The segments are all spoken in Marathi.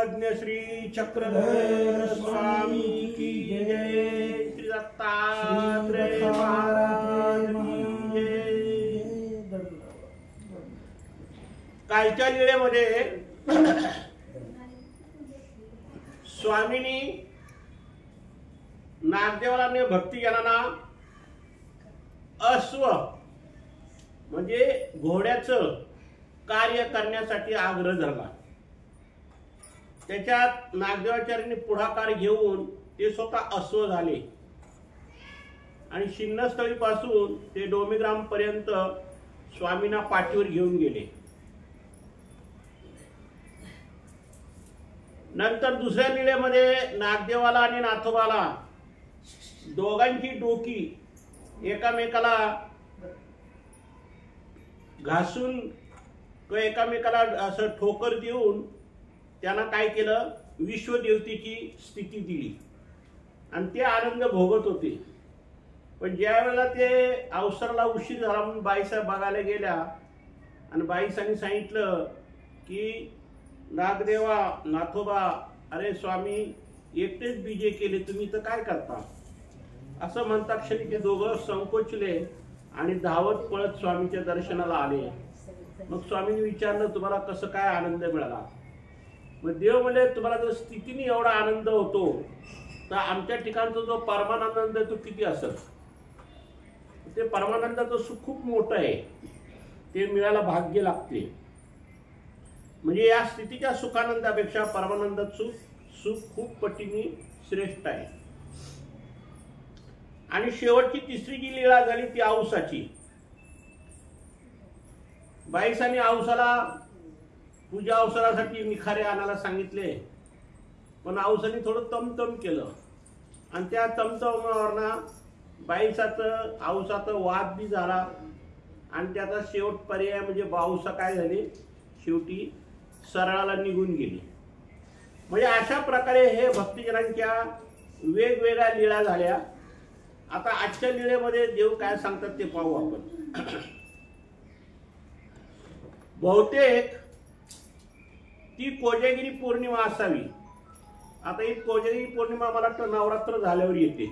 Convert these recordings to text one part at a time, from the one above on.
सर्वज्ञ श्री चक्रधर स्वामी की जय। श्री दत्तात्रेय महाराज की जय। कालच्या लीळेमध्ये स्वामींनी नागदेवाला भक्तजनांना अश्व म्हणजे घोड्याचं कार्य करण्यासाठी आग्रह धरला। त्याच्यात नागदेवाचार्यांनी पुढाकार घेऊन ते स्वतः अश्व झाले आणि शिन्नस्थळी पासून ते डोमेग्राम पर्यंत स्वामींना पाठीवर घेऊन गेले। नंतर दुसऱ्या लीळेमध्ये नागदेवाला आणि नाथोबाला दोघांची डोकी एकामेकाला घासून किंवा एकामेकाला असं ठोकर देऊन त्यांना काय केलं, विश्वदेवतेची स्थिती दिली आणि ते आनंद भोगत होते। पण ज्या वेळेला ते अवसराला उशीर झाला म्हणून बाईसाहेब बघायला गेल्या आणि बाईसांनी सांगितलं की नागदेवा नाथोबा, अरे स्वामी एकटेच बीजे केले, तुम्ही तर काय करता? असं म्हणता क्षणी ते दोघं संकोचले आणि धावत पळत स्वामीच्या दर्शनाला आले। मग स्वामींनी विचारलं, तुम्हाला कसं काय आनंद मिळाला? मग देव म्हणजे तुम्हाला जर स्थितीने एवढा आनंद होतो तर आमच्या ठिकाणचा जो परमानंद तो किती असेल? ते परमानंदाचं सुख खूप मोठं आहे, ते मिळायला भाग्य लागते। म्हणजे या स्थितीच्या सुखानंदापेक्षा परमानंदाचं सुख खूप पटीने श्रेष्ठ आहे। आणि शेवटची तिसरी जी लीळा झाली ती औसाची। बाईसांनी औसाला पूजा अवसरासाठी निखारे आणायला सांगितले, पण औसाने थोडं तमतम केलं आणि त्या तमतमावरना बाईसाचं औसाचा वाद बी झाला आणि त्याचा शेवट पर्याय म्हणजे औसा काय झाली, शेवटी सरळाला निघून गेली। म्हणजे अशा प्रकारे हे भक्तजनांच्या वेगवेगळ्या लीळा झाल्या। आता आजच्या लीळेमध्ये देव काय सांगतात ते पाहू आपण। बहुतेक ती कोजागिरी पौर्णिमा असावी। आता ही कोजागिरी पौर्णिमा मला वाटतं नवरात्र झाल्यावर येते।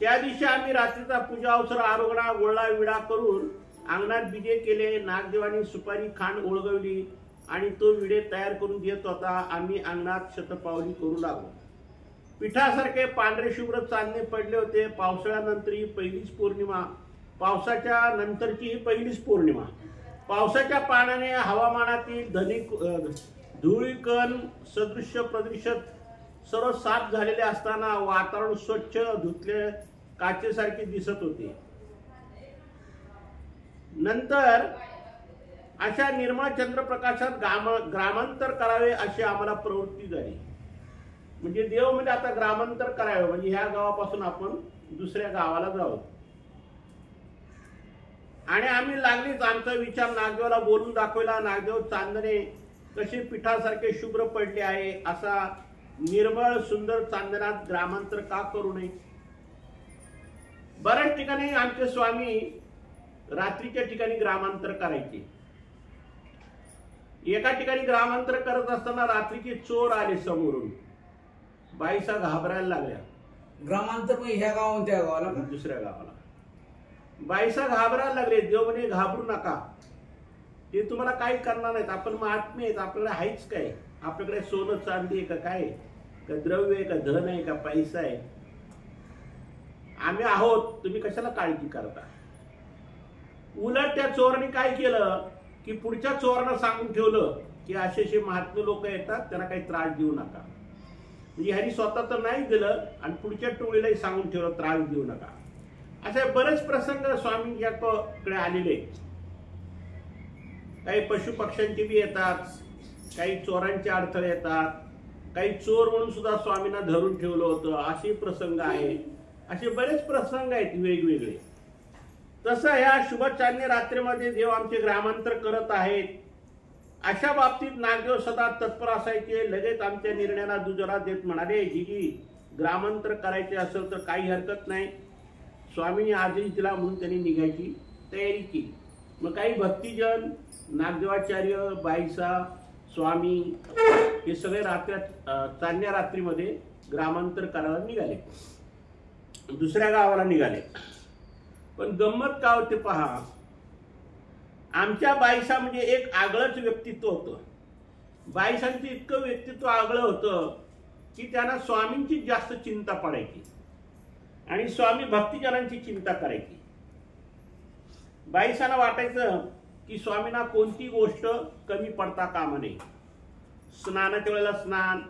त्या दिवशी आम्ही रात्रीचा पूजा अवसर आरोगणा गोळा विडा करून अंगणात बिजे केले। नागदेवानी सुपारी खांड ओळगवली आणि तो विडे तयार करून देत होता। आम्ही अंगणात शतपावली करू लागलो। पिठासारखे पांढरे शुभ्र चांदणे पडले होते। पावसाळ्यानंतर ही पहिलीच पौर्णिमा, पावसाच्या नंतरची ही पहिलीच पौर्णिमा। पावसाच्या पाण्याने हवामानातील धुळीकण सदृश्य प्रदूषित सर्व साफ झालेले असताना वातावरण स्वच्छ धुतले काचेसारखे दिसत होते। नंतर अशा निर्मळ चंद्रप्रकाशात ग्रामांतर करावे अशी आम्हाला प्रवृत्ती झाली। म्हणजे देव म्हणजे आता ग्रामांतर करावे म्हणजे ह्या गावापासून आपण दुसऱ्या गावाला जाऊ। आणि आम्ही लागलीच आमचा विचार नागदेवाला बोलून दाखवला। नागदेव चांदणे कसे पिठासारखे शुभ्र पडले आहे, असा निर्मळ सुंदर चांदण्यात ग्रामांतर का करू नये? बऱ्याच ठिकाणी आमचे स्वामी रात्रीच्या ठिकाणी ग्रामांतर करायचे। एका ठिकाणी ग्रामांतर करत असताना रात्रीचे चोर आले समोरून। बाईसा घाबरायला लागल्या। ग्रामांतर मग ह्या गावाहून त्या गावाला का? दुसऱ्या गावाला। बाईसा घाबरायला लागले। देव म्हणे घाबरू नका, ते तुम्हाला काही करणार नाहीत। आपण महात्मे आहेत, आपल्याकडे आहेच काय? आपल्याकडे सोनं चांदी आहे का, काय का द्रव्य आहे का, धन आहे का, पैसा आहे? आम्ही आहोत, तुम्ही कशाला काळजी करता? उलट त्या चोरांनी काय केलं की पुढच्या चोरांना सांगून ठेवलं की असे महात्मे लोक येतात, त्यांना काही त्रास देऊ नका। म्हणजे ह्यांनी स्वतः तर नाही दिलं आणि पुढच्या टोळीलाही सांगून ठेवलं त्रास देऊ नका। असे बरेच प्रसंग स्वामींच्याकडे आलेले। काही पशु पक्ष्यांचे बी येतात, काही चोरांचे अडथळे येतात, काही चोर म्हणून सुद्धा स्वामींना धरून ठेवलं होतं, असे प्रसंग आहे। असे बरेच प्रसंग आहेत वेगवेगळे। तसं ह्या शुभ चांदणे रात्रीमध्ये देव आमचे ग्रामांतर करत आहेत। अशा बाबतीत नागदेव सदा तत्पर असायचे। लगेच आमच्या निर्णयाला दुजोरा देत म्हणाले, जी ग्रामांतर करायचे असेल तर काही हरकत नाही, स्वामींनी आदेश दिला म्हणून त्यांनी निघायची तयारी केली। मग काही भक्तिजन नागदेवाचार्य, बाईसा, स्वामी हे सगळे चांदण्या रात्रीमध्ये ग्रामांतर करायला निघाले, दुसऱ्या गावाला निघाले. पण गंमत काय होते पहा, आमच्या बाईसा म्हणजे एक आगळंच व्यक्तित्व होतं. बाईसांचं इतकं व्यक्तित्व आगळं होतं की त्यांना स्वामींची जास्त चिंता पडायची आणि स्वामी भक्तिजनांची चिंता करायची. बाईसांना वाटायचं की स्वामींना कोणती गोष्ट कमी पडता कामा नये. स्नानाच्या वेळेला स्नान,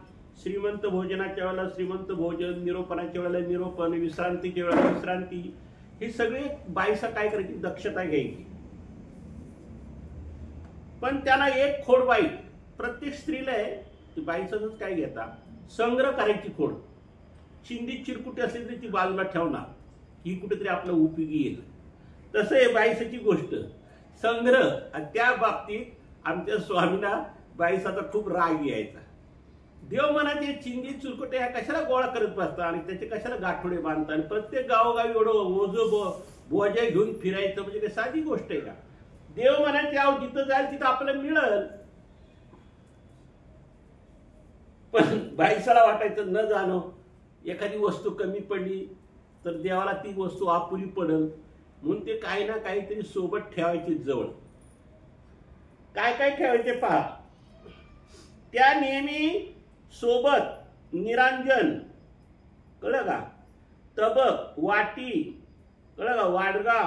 श्रीमंत भोजनाच्या वेळेला श्रीमंत भोजन, निरोपणाच्या वेळेला निरोपण, विश्रांतीच्या वेळेला विश्रांती, हे सगळे बाईसा काय करायची, दक्षता घ्यायची. पण त्यांना एक खोड बाई, प्रत्येक स्त्रीला आहे ती बाईचंच काय घेता, संग्रह करायची खोड. चिंदी चिरकुटी असली तरी ती बाजूला ठेवणार, ही कुठेतरी आपलं उपयोगी येईल. तसं आहे बाईसाची गोष्ट, संग्रह. आणि त्या बाबतीत आमच्या स्वामींना बाईसाचा खूप राग यायचा. देव म्हणायचे चिंदी चिरकुटे ह्या कशाला गोळा करत बसता आणि त्याचे कशाला गाठोडे बांधता आणि प्रत्येक गावोगावी एवढं ओझं बोजा घेऊन फिरायचं म्हणजे काही साधी गोष्ट आहे का? देव म्हणायचे अहो जिथं जाईल तिथं आपल्याला मिळेल. पण बाईसाला वाटायचं न जाणं, एखादी वस्तू कमी पडली तर देवाला ती वस्तू अपुरी पडेल म्हणून ते काही ना काहीतरी सोबत ठेवायचे जवळ. काय काय ठेवायचे पहा, त्या नेहमी सोबत निरांजन, कळलं का, तबक, वाटी, कळलं का, वाडगा,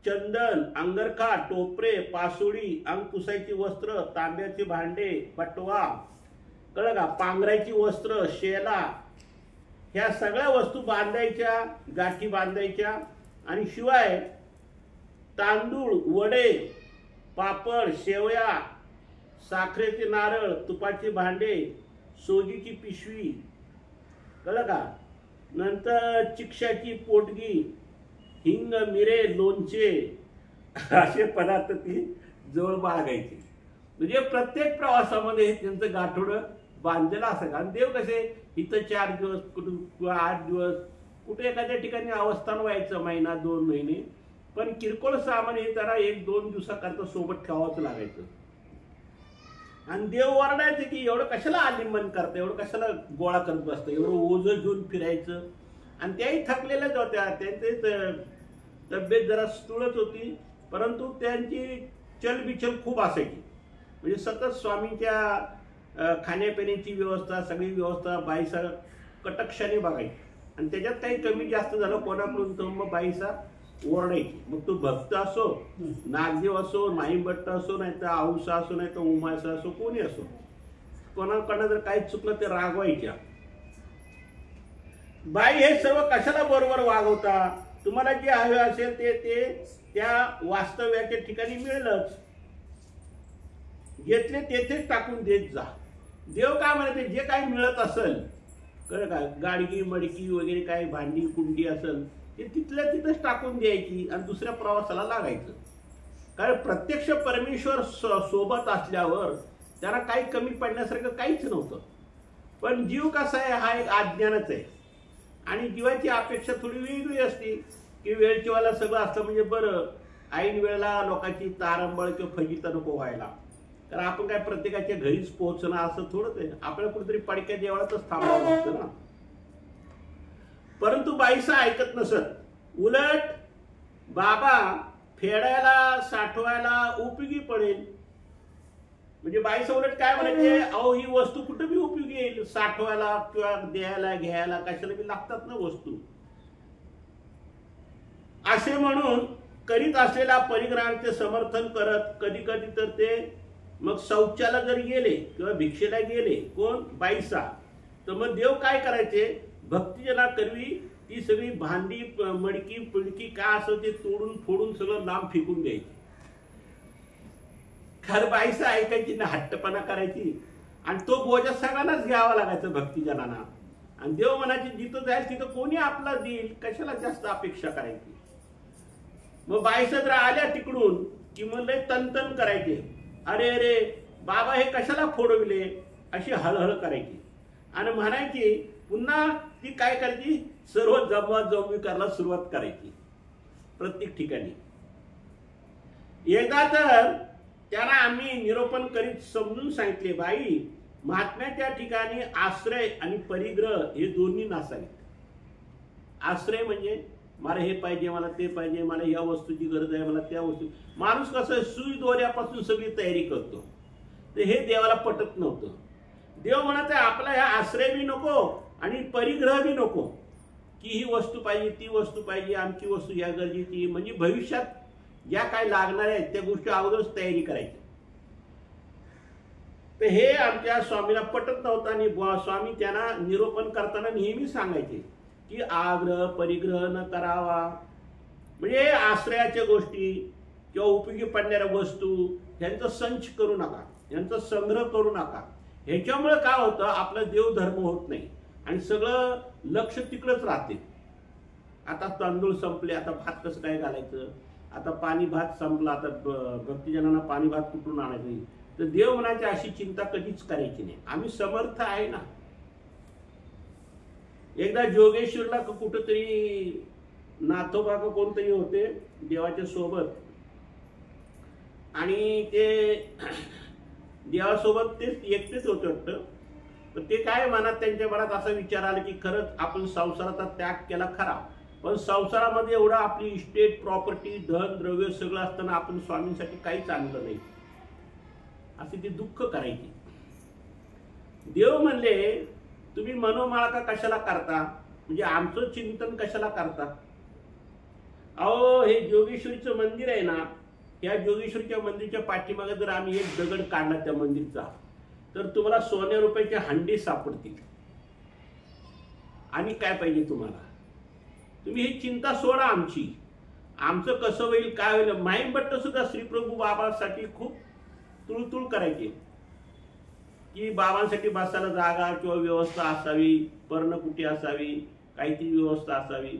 चंदन, अंगरखा, टोपरे, पासोडी, अंग पुसायची वस्त्र, तांब्याचे भांडे, बटवा, कळलं का, पांघरायची वस्त्र, शेला, ह्या सगळ्या वस्तू बांधायच्या, गाठी बांधायच्या. आणि शिवाय तांदूळ, वडे, पापड, शेवया, साखरेचे नारळ, तुपाचे भांडे, सोजीची पिशवी, कळलं का, नंतर चिक्षाची पोटगी, हिंग, मिरे, लोणचे, असे पदार्थ ती जवळ बाळगायची. म्हणजे प्रत्येक प्रवासामध्ये त्यांचं गाठोडं बांधलेलं असायचं. आणि देव कसे इथं 4 दिवस, कुठं 8 दिवस, कुठे एखाद्या ठिकाणी अवस्थान व्हायचं महिना 2 महिने, पण किरकोळ सामान हे त्याला 1-2 दिवसाकरता सोबत ठेवावंच लागायचं. आणि देव ओरडायचे की एवढं कशाला आलिंबन करतं, एवढं कशाला गोळा करत बसतं, एवढं ओझं घेऊन फिरायचं. आणि त्याही थकलेल्याच होत्या, त्यांचे तब्येत जरा स्थूलच होती, परंतु त्यांची चलबिचल खूप असायची. म्हणजे सतत स्वामींच्या खाण्यापिण्याची व्यवस्था, सगळी व्यवस्था बाईसा कटक्षाने बघायची. आणि त्याच्यात काही कमी जास्त झालं कोणाकडून तर मग बाईसा ओरडायची. मग तो भक्त असो, नागदेव असो, नाईभट्ट असो, नाही तर औसा असो, नाही तर उमासा असो, कोणी असो, कोणाकडनं जर काही चुकलं ते रागवायच्या. बाई हे सर्व कशाला बरोबर वागवता, तुम्हाला जे हवे असेल ते त्या वास्तव्याच्या ठिकाणी मिळेलच, घेतले तेथेच टाकून देत जा. देव काय म्हणते, जे काही मिळत असेल, कळलं का, गाडगी मडकी वगैरे काही भांडी कुंडी असेल ते तिथल्या तिथंच टाकून द्यायची आणि दुसऱ्या प्रवासाला लागायचं. कारण प्रत्यक्ष परमेश्वर सोबत असल्यावर त्यांना काही कमी पडण्यासारखं काहीच नव्हतं. पण जीव कसा आहे, हा एक अज्ञानच आहे. आणि जीवाची अपेक्षा थोडी वेगळी असते की वेळच्या वेळेला सगळं असतं म्हणजे बरं, ऐन वेळेला लोकांची तारंबळ किंवा फजिता नको व्हायला. कारण आपण काय प्रत्येकाच्या घरीच पोहोचणं असं थोडंच आहे, आपल्याला कुठेतरी पडक्या देवळातच थांबावं लागतं ना. परंतु बाईसा ऐकत नसत. उलट बाबा फेडायला, साठवायला उपयोगी पडेल. म्हणजे बाईसा उलट काय म्हणायचे, अहो ही वस्तू कुठं बी उपयोगी येईल, साठवायला किंवा द्यायला घ्यायला कशाला बी लागतात ना वस्तू. असे म्हणून करीत असलेल्या परिग्रहांचे समर्थन करत कधी कधी तर ते मग शौचाला जर गेले किंवा भिक्षेला गेले कोण, बाईसा, तर मग देव काय करायचे, भक्तिजना करवी ती सगळी भांडी मडकी पिडकी काय असं ते तोडून फोडून सगळं लांब फेकून द्यायची. खरं बाईसा ऐकायची ना, हट्टपणा करायची आणि तो बोजा सगळ्यांनाच घ्यावा लागायचा भक्तिजनांना. आणि देव म्हणायचे जिथं जाईल तिथं कोणी आपला देईल, कशाला जास्त अपेक्षा करायची. मग बाईसा जर आल्या तिकडून की मग लय तनतन करायचे, अरे अरे बाबा हे कशाला फोडविले, अशी हळहळ करायची. आणि म्हणायची पुन्हा ती काय करायची, सर्व जमवाजमवी करायला सुरुवात करायची प्रत्येक ठिकाणी. एकदा तर त्यांना आम्ही निरोपण करीत समजून सांगितले, बाई महात्म्याच्या ठिकाणी आश्रय आणि परिग्रह हे दोन्ही नसावेत. आश्रय म्हणजे मला हे पाहिजे, मला ते पाहिजे, मला या वस्तूची गरज आहे, मला त्या वस्तू. माणूस कसं सुई दोऱ्यापासून सगळी तयारी करतो, तर हे देवाला पटत नव्हतं. देव म्हणत आहे आपला ह्या आश्रय बी नको आणि परिग्रह बी नको, की ही वस्तू पाहिजे, ती वस्तू पाहिजे, आमची वस्तू या गरजेची. म्हणजे भविष्यात ज्या काय लागणार आहेत त्या गोष्टी अगोदरच तयारी करायची. तर हे आमच्या स्वामीला पटत नव्हतं आणि स्वामी त्यांना निरोपण करताना नेहमी सांगायचे की आग्रह परिग्रह न करावा. म्हणजे आश्रयाच्या गोष्टी किंवा उपयोगी पडणाऱ्या वस्तू यांचा संच करू नका, यांचा संग्रह करू नका. ह्याच्यामुळे काय होतं, आपला देवधर्म होत नाही आणि सगळं लक्ष तिकडंच राहते. आता तांदूळ संपले, आता भात कसं काय घालायचं, आता पाणी भात संपला, आता भक्तजनांना पाणी भात कुठून आणायचं. तर देव म्हणायचे अशी चिंता कधीच करायची नाही, आम्ही समर्थ आहे ना. एकदा जोगेश्वरला कुठंतरी नाथोबा कोणतरी होते देवाच्या सोबत, आणि ते देवासोबत ते एकटेच होते वाटतं. तर ते काय मनात, त्यांच्या मनात असा विचार आला की खरंच आपण संसाराचा त्याग केला खरा, पण संसारामध्ये एवढं आपली इस्टेट प्रॉपर्टी धन द्रव्य सगळं असताना आपण स्वामींसाठी काहीच आणलं नाही, असे ते दुःख करायचे. देव म्हणले तुम्ही मनोमाळका कशाला करता, म्हणजे आमचं चिंतन कशाला करता. अहो हे जोगेश्वरीचं मंदिर आहे ना, या जोगेश्वरीच्या मंदिरच्या पाठीमागे जर आम्ही एक दगड काढला त्या मंदिरचा, तर तुम्हाला सोन्या रुपयाचे हंडे सापडतील. आणि काय पाहिजे तुम्हाला, तुम्ही ही चिंता सोडा आमची, आमचं कसं होईल काय होईल. माईम भट्ट सुद्धा श्रीप्रभू बाबासाठी खूप तुळतुळ करायचे की बाबांसाठी बसायला जागा किंवा व्यवस्था असावी, पर्णकुटी असावी, काहीतरी व्यवस्था असावी.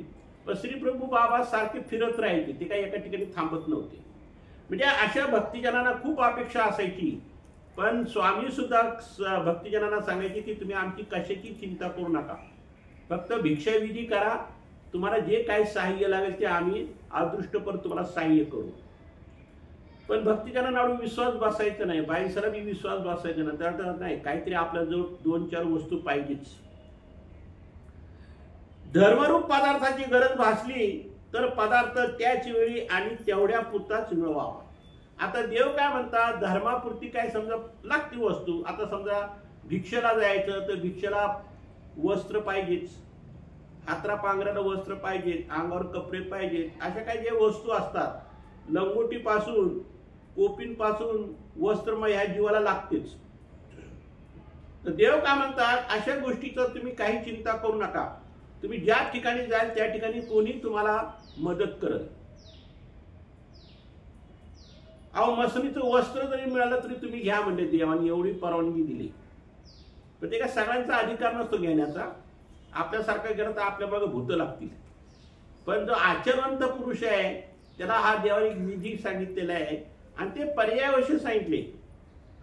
पण श्रीप्रभू बाबा सारखे फिरत राहायचे, ते काही एका ठिकाणी थांबत नव्हते. म्हणजे अशा भक्तिजनांना खूप अपेक्षा असायची, पण स्वामी सुद्धा भक्तिजनांना सांगायचे की तुम्ही आमची कशाची चिंता करू नका, फक्त भिक्षाविधी करा, तुम्हाला जे काही सहाय्य लागेल ते आम्ही अदृष्टपर तुम्हाला सहाय्य करू. पण भक्तिजनांना विश्वास बसायचा नाही, बाईंसला बी विश्वास बसायचा नाही. त्या नाही, काहीतरी आपल्याजवळ 2-4 वस्तू पाहिजेच. धर्मरूप पदार्थाची गरज भासली तर पदार्थ त्याच वेळी आणि तेवढ्या पुरताच मिळवावा. आता देव काय म्हणतात, धर्मापुरती काय समजा लागती वस्तू. आता समजा भिक्षेला जायचं तर भिक्षेला वस्त्र पाहिजेच, हातरा पांघराला वस्त्र पाहिजेत, अंगावर कपडे पाहिजेत. अशा काही जे वस्तू असतात, लंगोटीपासून कोपींपासून वस्त्र मग ह्या जीवाला लागतेच. तर देव काय म्हणतात, अशा गोष्टीचं तुम्ही काही चिंता करू नका. तुम्ही ज्या ठिकाणी जाल त्या ठिकाणी कोणी तुम्हाला मदत करत. अहो मसनीचं वस्त्र जरी मिळालं तरी तुम्ही घ्या म्हणजे देवाने एवढी परवानगी दिली. पण ते काय सगळ्यांचा अधिकार नसतो घेण्याचा. आपल्यासारखा गेला तर आपल्या मागे भूत लागतील. पण जो आचरणवंत पुरुष आहे त्याला हा देवाने विधी सांगितलेला आहे आणि ते पर्यायवश्य सांगितले.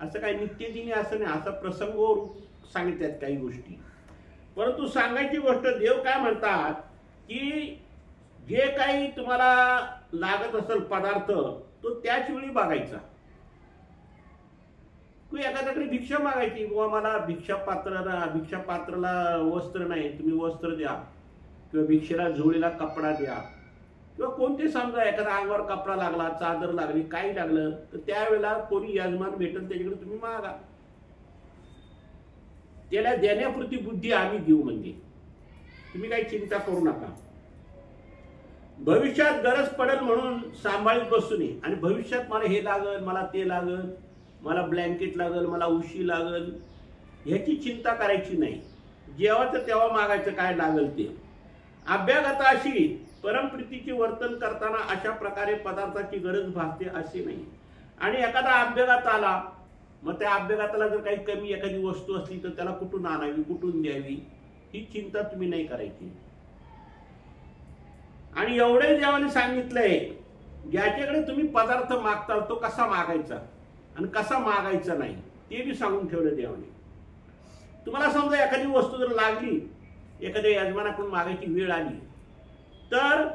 असं काही नित्यदिनी असं नाही, असा प्रसंग सांगितल्यात काही गोष्टी. परंतु सांगायची गोष्ट देव काय म्हणतात की जे काही तुम्हाला लागत असेल पदार्थ तो त्याच वेळी बघायचा. तू एखाद्याकडे भिक्षा मागायची, बुवा मला भिक्षापात्राला वस्त्र नाही, तुम्ही वस्त्र द्या, किंवा भिक्षेला झोळीला कपडा द्या, किंवा कोणते समजा एखादा अंगावर कपडा लागला, चादर लागली, काही लागलं तर त्यावेळेला कोणी यजमान भेटेल त्याच्याकडे तुम्ही मागा. त्याला देण्यापुरती बुद्धी आम्ही देऊ, म्हणजे तुम्ही काही चिंता करू नका. भविष्यात गरज पडेल म्हणून सांभाळीत बसू नये. आणि भविष्यात मला हे लागल, मला ते लागल, मला ब्लँकेट लागल, मला उशी लागल, ह्याची चिंता करायची नाही. जेव्हाचं तेव्हा मागायचं काय लागल ते. अभ्यागता अशी परमप्रीतीचे वर्तन करताना अशा प्रकारे पदार्थाची गरज भासते असे नाही. आणि एखादा अभ्यागत आला, मग त्या अभ्यागताला जर काही कमी एखादी वस्तू असली तर त्याला कुठून आणावी, कुठून द्यावी, ही चिंता तुम्ही नाही करायची. आणि एवढे देवाने सांगितलंय, ज्याच्याकडे तुम्ही पदार्थ मागता तो कसा मागायचा आणि कसा मागायचा नाही ते बी सांगून ठेवलं देवाने. तुम्हाला समजा एखादी वस्तू जर लागली, एखाद्या यजमानाकडून मागायची वेळ आली, तर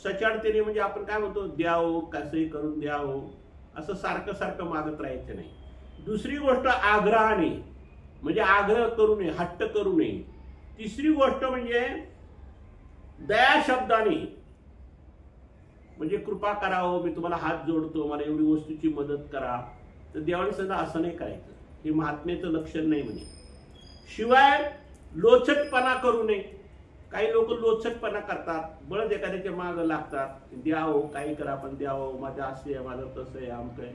सचारतेने म्हणजे आपण काय म्हणतो, द्यावं, कसंही करून द्यावं, असं सारखं सारखं मागत राहायचं नाही. दुसरी गोष्ट आग्रहाने, म्हणजे आग्रह करू नये, हट्ट करू नये. तिसरी गोष्ट म्हणजे दया शब्दाने, म्हणजे कृपा करावं, मी तुम्हाला हात जोडतो, मला एवढी वस्तूची मदत करा. तर देवाने सुद्धा असं नाही करायचं, हे महात्म्याचं लक्षण नाही म्हणे. शिवाय लोचटपणा करू नये. काही लोक लोचटपणा करतात, बळच एखाद्याच्या मागं लागतात, द्यावं काही करा पण द्यावं, माझं असं आहे, माझं तसं आहे, आमचं आहे.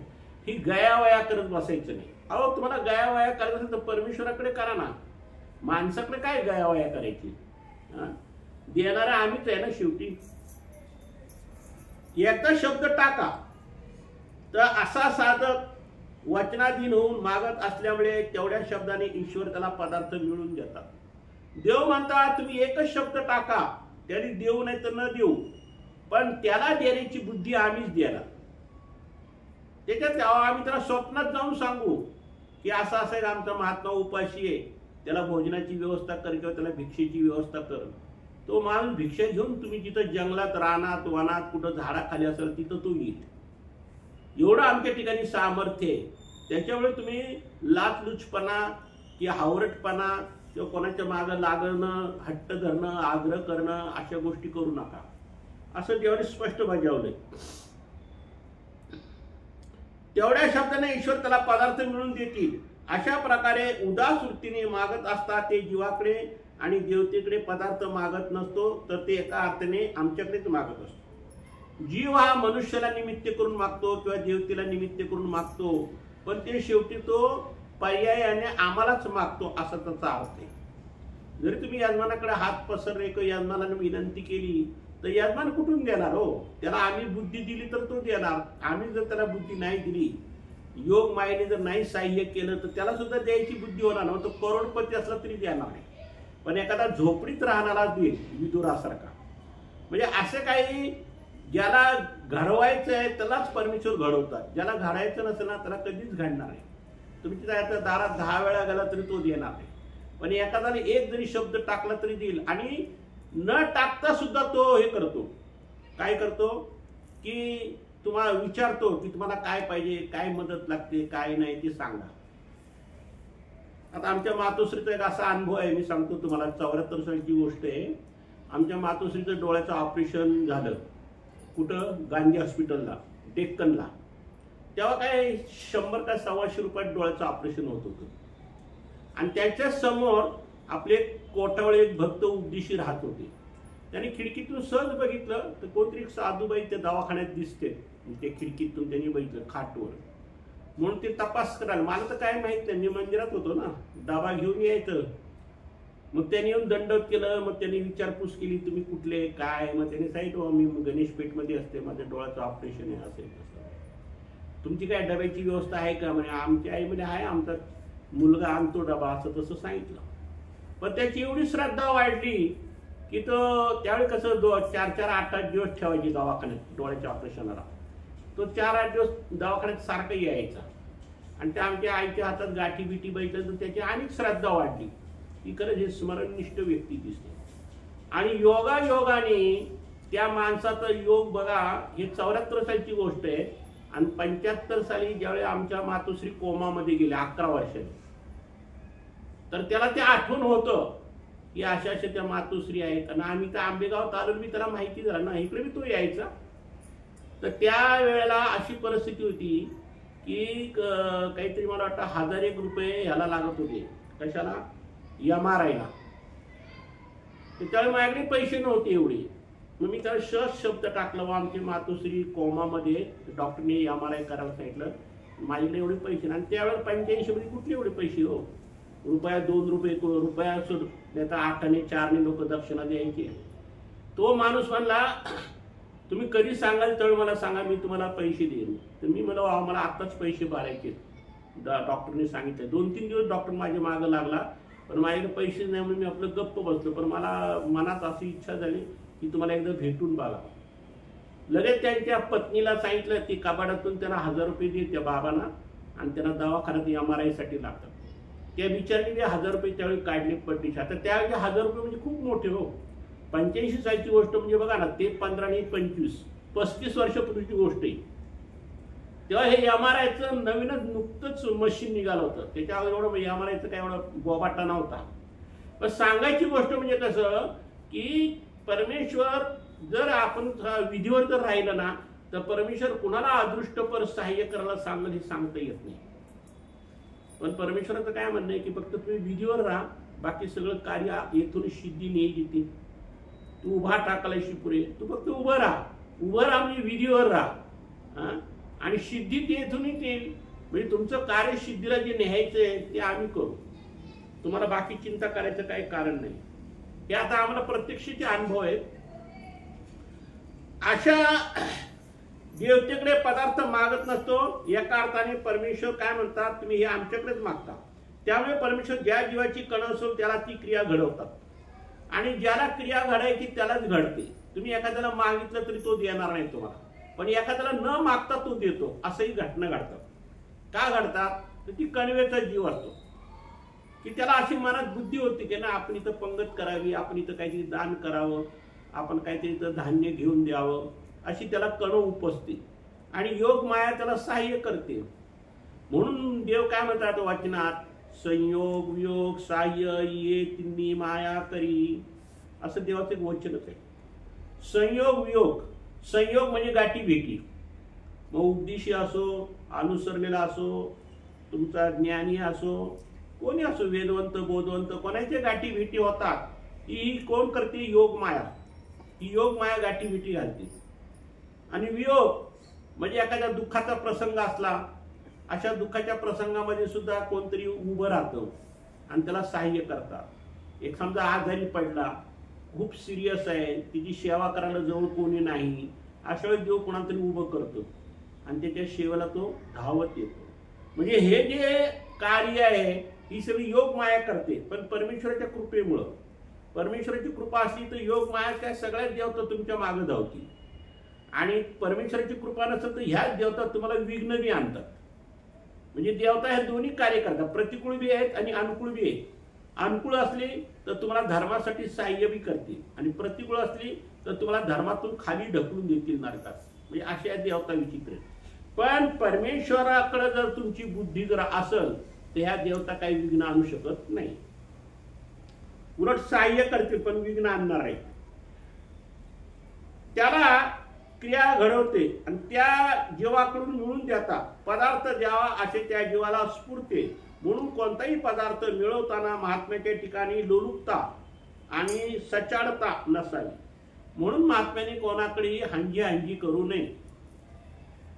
ही गयावया करत बसायचं नाही. अहो तुम्हाला गयावया करायचं असेल तर परमेश्वराकडे करा ना, माणसाकडे काय गयावया करायची. देणारा आम्हीच आहे ना शेवटी. एकदा शब्द टाका तर असा साधक वचनाधीन होऊन मागत असल्यामुळे तेवढ्या शब्दाने ईश्वर त्याला पदार्थ मिळवून देतात. देव म्हणतात तुम्ही एकच शब्द टाका, त्याने देऊ नाही तर न देऊ, पण त्याला देण्याची बुद्धी आम्हीच देणार. त्याच्यात आम्ही त्याला स्वप्नात जाऊन सांगू की असं असं आमचा महात्मा उपाशी आहे, त्याला भोजनाची व्यवस्था कर किंवा त्याला भिक्षेची व्यवस्था कर. तो माणूस भिक्षा घेऊन तुम्ही जिथं जंगलात, रानात, वनात, कुठं झाडाखाली असेल तिथं तो येईल. एवढं आमच्या ठिकाणी सामर्थ्य आहे. त्याच्यामुळे तुम्ही लाचलुचपणा किंवा हावरटपणा किंवा कोणाच्या मागं लागणं, हट्ट धरणं, आग्रह करणं अशा गोष्टी करू नका, असं देवाने स्पष्ट बजावलंय. तेवढ्या शब्दाने ईश्वर त्याला पदार्थ मिळवून देतील. अशा प्रकारे उदास वृत्तीने मागत असता ते जीवाकडे आणि देवतेकडे पदार्थ मागत नसतो, तर ते एका अर्थाने आमच्याकडेच मागत असतो. जीव हा मनुष्याला निमित्त करून मागतो किंवा देवतेला निमित्त करून मागतो, पण ते शेवटी तो पर्यायाने आम्हालाच मागतो असा त्याचा अर्थ आहे. जरी तुम्ही यजमानाकडे हात पसरले किंवा यजमानाने विनंती केली तर यजमान कुठून देणार हो. त्याला आम्ही बुद्धी दिली तर तो देणार. आम्ही जर त्याला बुद्धी नाही दिली, योग मायेने जर नाही सहाय्य केलं तर त्याला सुद्धा द्यायची बुद्धी होणार ना. तो करोडपती असला तरी देणार नाही, पण एखादा झोपडीत राहणारा देईल विदुरासारखा. म्हणजे असं काही ज्याला घडवायचं आहे त्यालाच परमेश्वर घडवतात, ज्याला घडायचं नसेल ना त्याला कधीच घडणार नाही. तुम्ही त्याच्या दारात 10 वेळा गेला तरी तो देणार नाही, पण एखाद्याने एक जरी शब्द टाकला तरी देईल. आणि न टाकता सुद्धा तो हे करतो, काय करतो की तुम्हाला विचारतो की तुम्हाला काय पाहिजे, काय मदत लागते, काय नाही ते सांगा. आता आमच्या मातोश्रीचा एक असा अनुभव आहे, मी सांगतो तुम्हाला. 74 सालची गोष्ट आहे. आमच्या मातोश्रीचं डोळ्याचं ऑपरेशन झालं. कुठं? गांधी हॉस्पिटलला, डेक्कनला. तेव्हा काय 100 का 125 रुपयात डोळ्याचं ऑपरेशन होत होतं. आणि त्याच्या समोर आपले कोटावळे एक भक्त उपदेशी राहत होते. त्यांनी खिडकीतून सहज बघितलं तर कोणतरी एक साधूबाई त्या दवाखान्यात दिसते. त्या खिडकीतून त्यांनी बघितलं खाटवर, म्हणून ते तपास करायला. मला तर काय माहित नाही, मी मंदिरात होतो ना, डबा घेऊन यायचं. मग त्यांनी येऊन दंडवत केलं. मग त्यांनी विचारपूस केली तुम्ही कुठले काय. मग त्यांनी सांगितलं मी गणेश पेठमध्ये असते, माझ्या डोळ्याचं ऑपरेशन आहे, असेल तसं. तुमची काय डब्याची व्यवस्था आहे का? म्हणजे आमच्या आईमध्ये आहे, आमचा मुलगा आणतो डबा, असं तसं सांगितलं. पण त्याची एवढी श्रद्धा वाढली की तो त्यावेळी कसं 4-4, 8-8 दिवस ठेवायची दवाखान्यात डोळ्याच्या ऑपरेशनाला. तो 4-8 दिवस दवाखान्यात सारखं यायचा. आणि त्या आमच्या आईच्या हातात गाठी बिठी बघितलं तर त्याची अनेक श्रद्धा वाढली. ही खरंच हे स्मरणनिष्ठ व्यक्ती दिसते. आणि योगाने त्या माणसाचा योग बघा. हे 74 सालची गोष्ट आहे. आणि 75 साली ज्यावेळी आमच्या मातोश्री कोमामध्ये गेल्या 11 वर्षांनी, तर त्याला ते आठवण होतं की अशा अशा त्या मातोश्री आहेत. आणि आम्ही तर आंबेगावात आलो, मी त्याला माहिती झालं ना, इकडे मी तो यायचा. तर त्या वेळेला अशी परिस्थिती होती की काहीतरी मला वाटतं 1001 रुपये ह्याला लागत होते. कशाला? MRI ला. त्यावेळी माझ्याकडे पैसे नव्हते एवढे. मग मी त्याला सहज शब्द टाकला, व आमची मातोश्री कोमामध्ये, डॉक्टरने MRI करायला सांगितलं, माझ्याकडे एवढे पैसे नाही. आणि त्यावेळेला 85 मध्ये कुठले एवढे पैसे हो. रुपया 2 रुपये रुपया सोड, नाही तर 8 आणि 4 ने लोक दक्षिणा द्यायचे. तो माणूस म्हणला तुम्ही कधी सांगाल तर मला सांगा, मी तुम्हाला पैसे देईन. तर मी म्हणलो मला आत्ताच पैसे भरायचे, डॉक्टरने सांगितलं. 2-3 दिवस डॉक्टर माझ्या मागं लागला, पण माझ्याकडे पैसे नाही म्हणून मी आपलं गप्प बसलो. पण मला मनात अशी इच्छा झाली की तुम्हाला एकदा भेटून बघा. लगेच त्यांच्या पत्नीला सांगितलं, ती कबाडातून त्यांना 1000 रुपये दे त्या बाबांना, आणि त्यांना दवाखान्यात MRI साठी लागतात. त्या बिचारीने 1000 रुपये त्यावेळी काढले पट्टीच्या. आता त्यावेळी 1000 रुपये म्हणजे खूप मोठे हो. 85 सालची गोष्ट म्हणजे बघा ना, ते 15 आणि 25 35 वर्षापूर्वीची गोष्ट आहे. तेव्हा हे एमआरआयचं नवीनच नुकतंच मशीन निघालं होतं. त्याच्यावर एवढं एमआरआयचं काय एवढं बोबाटा नव्हता. पण सांगायची गोष्ट म्हणजे कसं की परमेश्वर जर आपण विधीवर जर राहिलं ना तर परमेश्वर कुणाला अदृष्टपर सहाय्य करायला सांगेल हे सांगता येत नाही. पण परमेश्वराचं काय म्हणणं आहे की फक्त तुम्ही विधीवर राहा, बाकी सगळं कार्य येथून सिद्धी नेईल येते. तू उभा टाकलाय शिपुरे, तू फक्त उभं राहा म्हणजे विधीवर राहा आणि सिद्धी ते येथूनच येईल. म्हणजे तुमचं कार्य सिद्धीला जे न्यायचं आहे ते आम्ही करू, तुम्हाला बाकी चिंता करायचं काही कारण नाही. हे आता आम्हाला प्रत्यक्षाचे अनुभव आहेत. अशा देवतेकडे पदार्थ मागत नसतो. एका अर्थाने परमेश्वर काय म्हणतात, तुम्ही हे आमच्याकडेच मागता. त्यामुळे परमेश्वर ज्या जीवाची कण असेल त्याला ती क्रिया घडवतात आणि ज्याला क्रिया घडायची त्यालाच घडते. तुम्ही एखाद्याला मागितलं तरी तो देणार नाही तुम्हाला, पण एखाद्याला न मागता तो देतो. असंही घटना घडतात. का घडतात तर ती कणवेचा जीव असतो की त्याला अशी मनात बुद्धी होती की ना आपण इथं पंगत करावी, आपण इथं काहीतरी दान करावं, आपण काहीतरी इथं धान्य घेऊन द्यावं, अशी त्याला कण उपसते आणि योग माया त्याला सहाय्य करते. म्हणून देव काय म्हणतात वाचनात, संयोग वियोग सहाय्य ये तिन्ही माया करी, असं देवाचं एक वचनच आहे. संयोग वियोग, संयोग म्हणजे गाठी भेटी. मग उपदेशी असो, अनुसरलेला असो, तुमचा ज्ञानी असो, कोणी असो, वेदवंत बोधवंत, कोणाच्या गाठी भेटी होतात. ही कोण करते, योग माया. ही योग माया गाठी भेटी घालते. आणि वियोग म्हणजे एखाद्या दुःखाचा प्रसंग असला, अशा दुःखाच्या प्रसंगामध्ये सुद्धा कोणतरी उभं राहतं आणि त्याला सहाय्य करतात. एक समजा आजारी पडला, खूप सिरियस आहे, तिची सेवा करायला जवळ कोणी नाही, अशा वेळेस देव कोणाला तरी उभं करतो आणि त्याच्या सेवेला तो धावत येतो. म्हणजे हे जे कार्य आहे ही सगळी योग माया करते. पण परमेश्वराच्या कृपेमुळं, परमेश्वराची कृपा असली तर योग माया काय सगळ्याच देवता तुमच्या मागं धावतील. आणि परमेश्वराची कृपा नसेल तर ह्याच देवता तुम्हाला विघ्न बी आणतात. म्हणजे देवता हे दोन्ही कार्य करतात, प्रतिकूळ बी आहेत आणि अनुकूळ बी आहेत. अनुकूळ असली तर तुम्हाला धर्मासाठी सहाय्य बी करतील आणि प्रतिकूळ असली तर तुम्हाला धर्मातून खाली ढकलून देतील नरकात. म्हणजे अशा देवता विचित्र. पण परमेश्वराकडे जर तुमची बुद्धी जर असेल तर ह्या देवता काही विघ्न आणू शकत नाही. उलट सहाय्य करतील पण विघ्न आणणार आहे. त्याला क्रिया घडवते आणि त्या जीवाकडून मिळून देता पदार्थ द्यावा असे त्या जीवाला स्फुरते. म्हणून कोणताही पदार्थ मिळवताना महात्म्याच्या ठिकाणी लोलुपता आणि सचाडता नसावी. म्हणून महात्म्याने कोणाकडेही हंजी करू नये.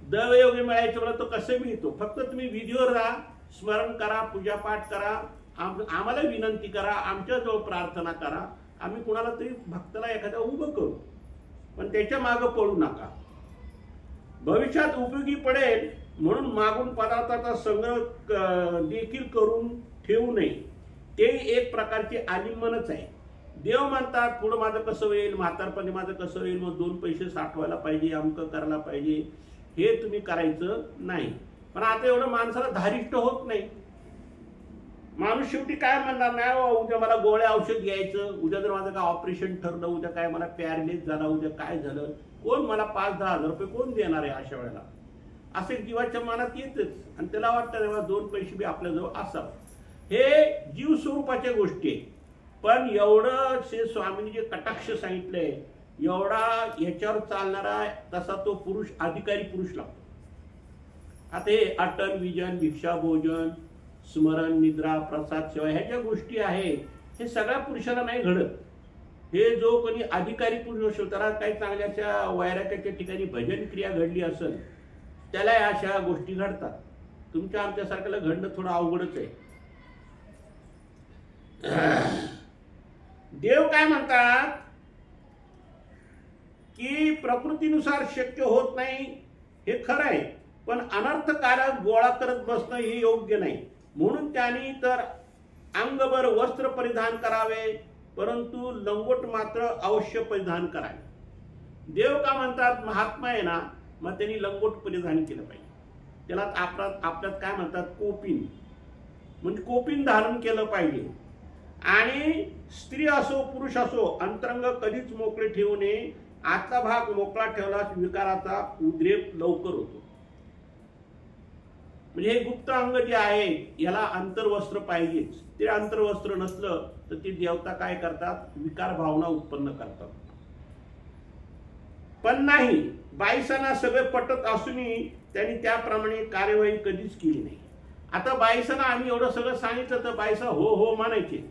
दवयोगी मिळायचं म्हणलं तर कसं मिळतो, फक्त तुम्ही विधीवर राहा, स्मरण करा, पूजापाठ करा, आम्हाला विनंती करा, आमच्याजवळ प्रार्थना करा. आम्ही कुणाला तरी भक्ताला एखाद्या उभं करू, पण त्याच्या मागं पडू नका. भविष्यात उपयोगी पडेल म्हणून मागून पदार्थाचा संग्रह देखील करून ठेवू नये. ते एक प्रकारचे आलिंगनच आहे. देव म्हणतात पुढं माझं कसं होईल, म्हातारपणी माझं कसं होईल, मग 2 पैसे साठवायला पाहिजे, अमकं करायला पाहिजे, हे तुम्ही करायचं नाही. पण आता एवढं माणसाला धारिष्ट होत नाही. माणूस शेवटी काय म्हणणार, नाही उद्या मला गोळ्या औषध घ्यायचं, उद्या जर माझं काय ऑपरेशन ठरलं, उद्या काय मला पॅरलेस झाला, उद्या काय झालं, कोण मला 5-10 हजार रुपये कोण देणार आहे अशा वेळेला, असे जीवाच्या मनात येतच. आणि त्याला वाटतं तेव्हा 2 पैसे बी आपल्याजवळ असावं. हे जीव स्वरूपाच्या गोष्टी आहे. पण एवढं स्वामींनी जे कटाक्ष सांगितलंय, एवढा ह्याच्यावर चालणारा तसा तो पुरुष, अधिकारी पुरुष लागतो. आता हे अटल विजन, भिक्षा भोजन, स्मरण, निद्रा, प्रसाद, सेवा, ह्या ज्या गोष्टी आहेत हे सगळ्या पुरुषाला नाही घडत. हे जो कोणी अधिकारी पुरुष असेल, त्याला काही चांगल्या अशा वैराग्याच्या ठिकाणी भजन क्रिया घडली असेल, त्याला अशा गोष्टी घडतात. तुमच्या आमच्यासारख्याला घडणं थोडं अवघडच आहे. देव काय म्हणतात की प्रकृतीनुसार शक्य होत नाही, हे खरं आहे, पण अनर्थकारक गोळा करत बसणं हे योग्य नाही. म्हणून त्यांनी तर अंगभर वस्त्र परिधान करावे, परंतु लंगोट मात्र अवश्य परिधान करावे. देव का म्हणतात, महात्मा आहे ना, मग त्यांनी लंगोट परिधान केलं पाहिजे. त्याला आपल्यात काय म्हणतात, कोपिन, म्हणजे कोपिन धारण केलं पाहिजे. आणि स्त्री असो पुरुष असो, अंतरंग कधीच मोकळे ठेवू नये. आतला भाग मोकळा ठेवला विकाराचा उद्रेक लवकर होतो. म्हणजे हे गुप्त अंग जे आहे याला अंतर्वस्त्र पाहिजेच. ते अंतर्वस्त्र नसलं तर ते देवता काय करतात, विकार भावना उत्पन्न करतात. पण नाही, बाईसांना सगळे पटत असूनही त्यांनी त्याप्रमाणे कार्यवाही कधीच केली नाही. आता बाईसांना आम्ही एवढं सगळं सांगितलं तर बाईसा हो हो म्हणायचे,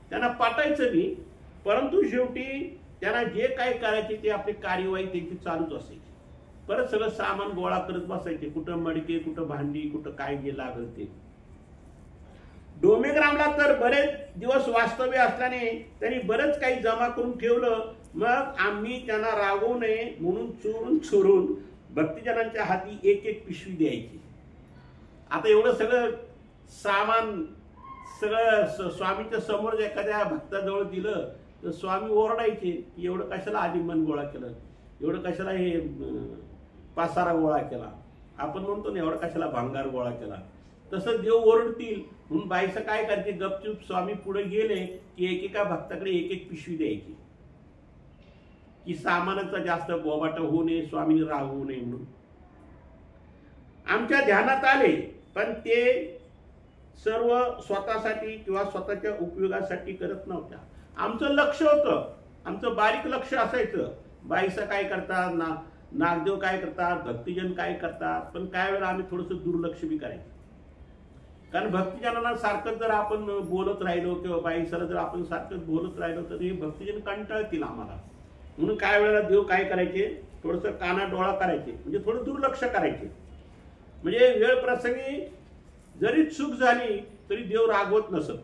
त्यांना पटायचं नाही. परंतु शेवटी त्यांना जे काय करायचे ते आपली कार्यवाही त्यांची चालूच असायची. परत सगळं सामान गोळा करत बसायचे, कुठं मडके, कुठं भांडी, कुठं काय जे लागल ते. डोमेग्रामला तर बरेच दिवस वास्तव्य असल्याने त्यांनी बरेच काही जमा करून ठेवलं. मग आम्ही त्यांना रागवू नये म्हणून चोरून चोरून भक्तजनांच्या हाती एक एक पिशवी द्यायची. आता एवढं सगळं सामान सगळं स्वामीच्या समोर एखाद्या भक्ताजवळ दिलं तर स्वामी ओरडायचे की एवढं कशाला आलिंगन गोळा केलं, एवढं कशाला हे पासारा गोळा केला. आपण म्हणतो ना एवढं कशाला भांगार गोळा केला. तसं देव ओरडतील म्हणून बाईचं काय करते, गपचूप स्वामी पुढे गेले की एकेका भक्ताकडे एक एक पिशवी द्यायची की सामानाचा जास्त बोबाटा होऊ नये, स्वामीने रागवू नये म्हणून. आमच्या ध्यानात आले, पण ते सर्व स्वतःसाठी किंवा स्वतःच्या उपयोगासाठी करत नव्हत्या. आमचं लक्ष होतं, आमचं बारीक लक्ष असायचं. बाईसा काय करतात, नागदेव काय करतात, भक्तिजन काय करतात. पण काय वेळेला आम्ही थोडंसं दुर्लक्ष बी करायचं. कारण भक्तिजनांना सारखं जर आपण बोलत राहिलो किंवा बाईसाला जर आपण सारखं बोलत राहिलो तर हे भक्तिजन कंटाळतील आम्हाला. म्हणून काय वेळेला देव काय करायचे, थोडंसं काना डोळा करायचे, म्हणजे थोडं दुर्लक्ष करायचे. म्हणजे वेळ प्रसंगी जरी चूक झाली तरी देव रागवत नसत.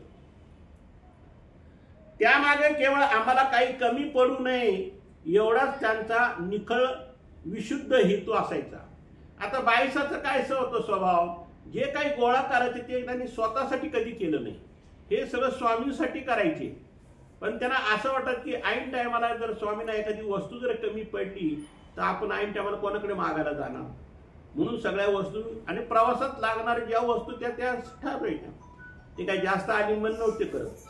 त्यामागे केवळ आम्हाला काही कमी पडू नये एवढाच त्यांचा निखळ विशुद्ध हेतू असायचा. आता बाईसाचं काय होतं स्वभाव, जे काही गोळा करायचे ते त्यांनी स्वतःसाठी कधी केलं नाही, हे सगळं स्वामींसाठी करायचे. पण त्यांना असं वाटत की ऐन टायमाला जर स्वामींना एखादी वस्तू जर कमी पडली तर आपण ऐन टायमाला कोणाकडे मागायला जाणार. म्हणून सगळ्या वस्तू आणि प्रवासात लागणाऱ्या ज्या वस्तू त्या ठरवायच्या. ते काही जास्त आलिंगन नव्हते करत.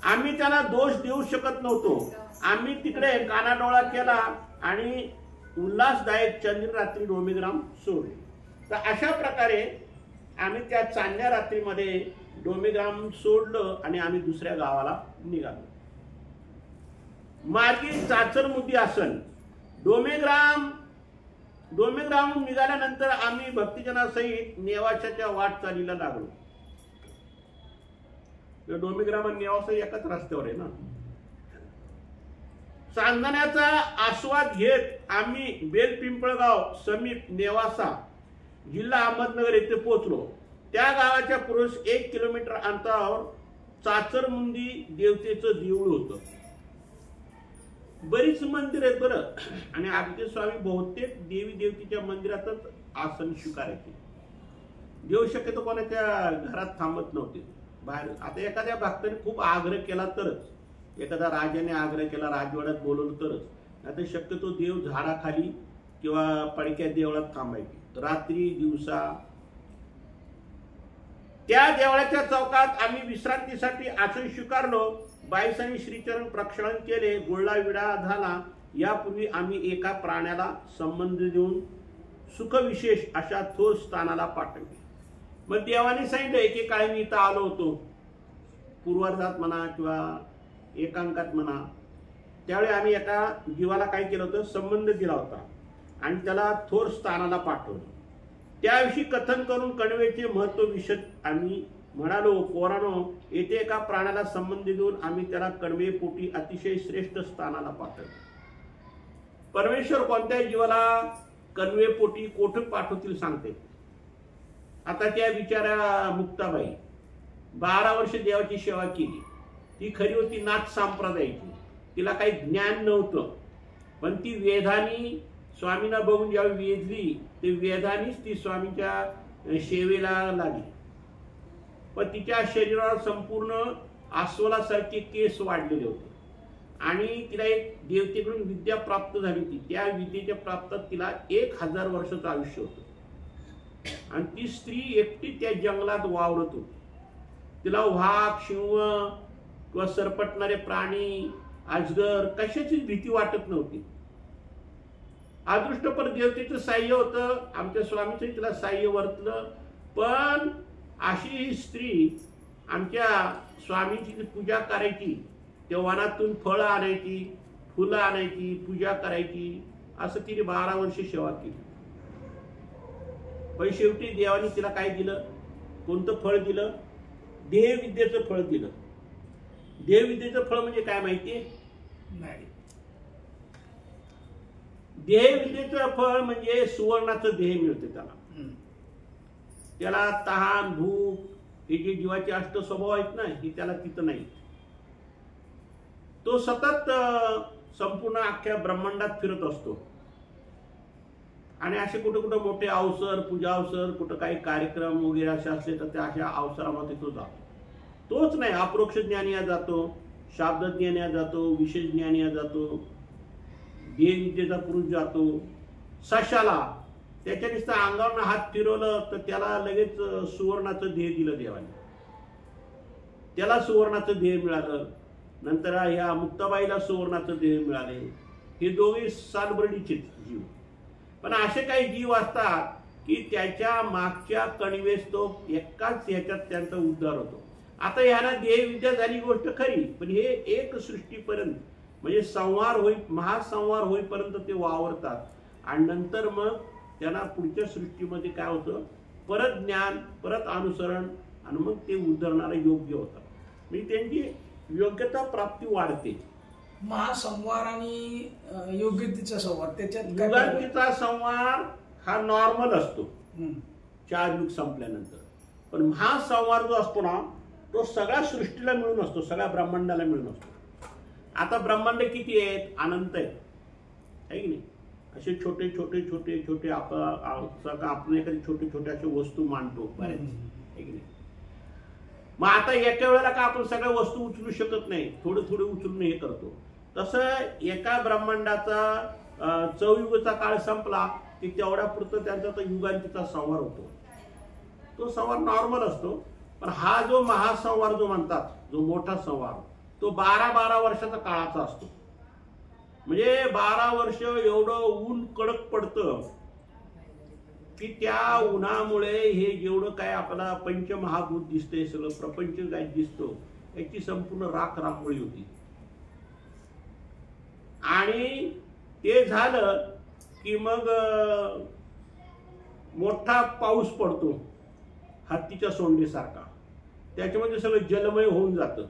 आम्ही त्यांना दोष देऊ शकत नव्हतो. आम्ही तिकडे कानाडोळा केला आणि उल्हासदायक चंद्र रात्री डोमेग्राम सोडले. तर अशा प्रकारे आम्ही त्या चांदण्या रात्रीमध्ये डोमेग्राम सोडलं आणि आम्ही दुसऱ्या गावाला निघालो. मार्गी चाचरमुदी आसन. डोमेग्राम निघाल्यानंतर आम्ही भक्तिजनासहित नेवाशाच्या वाटचालीला लागलो. डोमेग्राम आणि नेवासा एकाच रस्त्यावर आहे ना. चांदण्याचा आस्वाद घेत आम्ही बेलपिंपळगाव समीप नेवासा जिल्हा अहमदनगर येथे पोहोचलो. त्या गावाच्या पूर्वेस 1 किलोमीटर अंतरावर चाचरमुंदी देवतेचं देऊळ होतं. बरीच मंदिर आहेत बरं. आणि आमचे स्वामी बहुतेक देवी देवतेच्या मंदिरातच आसन स्वीकारायचे. देव शक्यतो कोणाच्या घरात थांबत नव्हते, बाहेर. आता एखाद्या भक्ताने खूप आग्रह केला तरच, एखाद्या राजाने आग्रह केला, राजवाड्यात बोलवलं तरच. आता शक्यतो देव झाडाखाली किंवा पडक्या देवळात थांबायचे रात्री दिवसा. त्या देवळाच्या चौकात आम्ही विश्रांतीसाठी आसन स्वीकारलो. बाईसांनी श्रीचरण प्रक्षालन केले. गुळला विडा झाला. यापूर्वी आम्ही एका प्राण्याला संबंध देऊन सुखविशेष अशा थोर स्थानाला पाठवले. मग देवाने सांगितलं, एकेकाळी मी इथं आलो होतो, पूर्वार्धात म्हणा किंवा एकांकात म्हणा, त्यावेळी आम्ही एका जीवाला काय केलं होतं, संबंध दिला होता आणि त्याला थोर स्थानाला पाठवलं. त्याविषयी कथन करून कणवेचे महत्व विशद आम्ही म्हणालो. पोरानो, येथे एका प्राण्याला संबंध देऊन आम्ही त्याला कणवे पोटी अतिशय श्रेष्ठ स्थानाला पाठवले. परमेश्वर कोणत्याही जीवाला कणवे पोटी कोठे पाठवतील सांगते. आता त्या बिचाऱ्या मुक्ताबाई 12 वर्ष देवाची सेवा केली. ती खरी होती नाथ संप्रदायाची. तिला काही ज्ञान नव्हतं, पण ती वेदानी स्वामींना बघून ज्यावेळी वेधली, ते वेदानीच ती स्वामींच्या सेवेला लागली. पण तिच्या शरीरावर संपूर्ण अस्वलासारखे केस वाढलेले होते आणि तिला एक देवतेकडून विद्या प्राप्त झाली होती. त्या विद्येच्या प्राप्तात तिला 1000 वर्षाचं आयुष्य होतं. आणि ती स्त्री एकटी त्या जंगलात वावरत होती. तिला वाघ, सिंह किंवा सरपटणारे प्राणी, अजगर कशाचीच भीती वाटत नव्हती. अदृष्टपर देवतेचं साह्य होतं, आमच्या स्वामीचं तिला साह्य वर्तलं. पण अशी ही स्त्री आमच्या स्वामीची पूजा करायची, त्या वनातून फळं आणायची, फुलं आणायची, पूजा करायची, असं तिने 12 वर्ष सेवा केली. पण शेवटी देवाने तिला काय दिलं? कोणतं फळ दिलं? देहविद्येचं फळ दिलं. देहविद्येचं फळ म्हणजे काय माहितीये? नाही. देहविद्येचं फळ म्हणजे सुवर्णाचं देह मिळते त्याला. त्याला तहान, भूक, हे जे जीवाचे अष्ट स्वभाव आहेत ना, हे त्याला तिथं नाही. तो सतत संपूर्ण अख्ख्या ब्रह्मांडात फिरत असतो. आणि असे कुठे कुठे मोठे अवसर, पूजा अवसर, कुठं काही कार्यक्रम वगैरे असे असले तर त्या अशा अवसरामध्ये तो जातो. तोच नाही, अप्रोक्ष ज्ञानिया जातो, शाब्द ज्ञानिया जातो, विशेष ज्ञानिया जातो, देहविद्येचा पुरुष जातो. सशाला त्याच्या नुसतं अंगावर हात फिरवलं तर त्याला लगेच सुवर्णाचं देह दिलं देवाने. त्याला सुवर्णाचं देह मिळालं. नंतर ह्या मुक्ताबाईला सुवर्णाचं देह मिळाले. हे दोघे सालबर्डीचे जीव. पण असे काही जीव असतात की त्याच्या मागच्या कणवेस तो एकाच ह्याच्यात त्यांचा उद्धार होतो. आता ह्याला देहविद्या झाली गोष्ट खरी, पण हे एक सृष्टीपर्यंत म्हणजे संहार होई, महासंहार होईपर्यंत ते वावरतात. आणि नंतर मग त्यांना पुढच्या सृष्टीमध्ये काय होतं? परत ज्ञान, परत अनुसरण, आणि मग ते उद्धरणारे योग्य होतात. म्हणजे त्यांची योग्यता प्राप्ती वाढते. महासंवार आणि योग्यतेचा संवार, त्याच्यात युगांतीचा संवार हा नॉर्मल असतो 4 युग संपल्यानंतर. पण महासंवार जो असतो ना, तो सगळ्या सृष्टीला मिळून असतो, सगळ्या ब्रह्मांडाला मिळून असतो. आता ब्रह्मांड किती आहेत? अनंत आहेत, आहे की नाही? असे छोटे छोटे छोटे छोटे आपण एखादी छोटे छोटे असे वस्तू मांडतो बरेच, आहे की नाही? मग आता एका वेळेला का आपण सगळ्या वस्तू उचलू शकत नाही, थोडे थोडे उचलून हे करतो. तसं एका ब्रह्मांडाचा चौयुगाचा काळ संपला की तेवढ्या पुरतं त्यांचा तो युगांतीचा संवार होतो. तो संवार नॉर्मल असतो. पण हा जो महासंवार जो म्हणतात, जो मोठा संवार, तो 12-12 वर्षाचा काळाचा असतो. म्हणजे 12 वर्ष एवढं ऊन कडक पडतं की त्या उन्हामुळे हे जेवढं काय आपल्याला पंचमहाभूत दिसते, सगळं प्रपंच काय दिसतो, याची संपूर्ण राख रांगोळी होती. आणि ते झालं की मग मोठा पाऊस पडतो हत्तीच्या सोंडेसारखा. त्याच्यामध्ये सगळं जलमय होऊन जातं.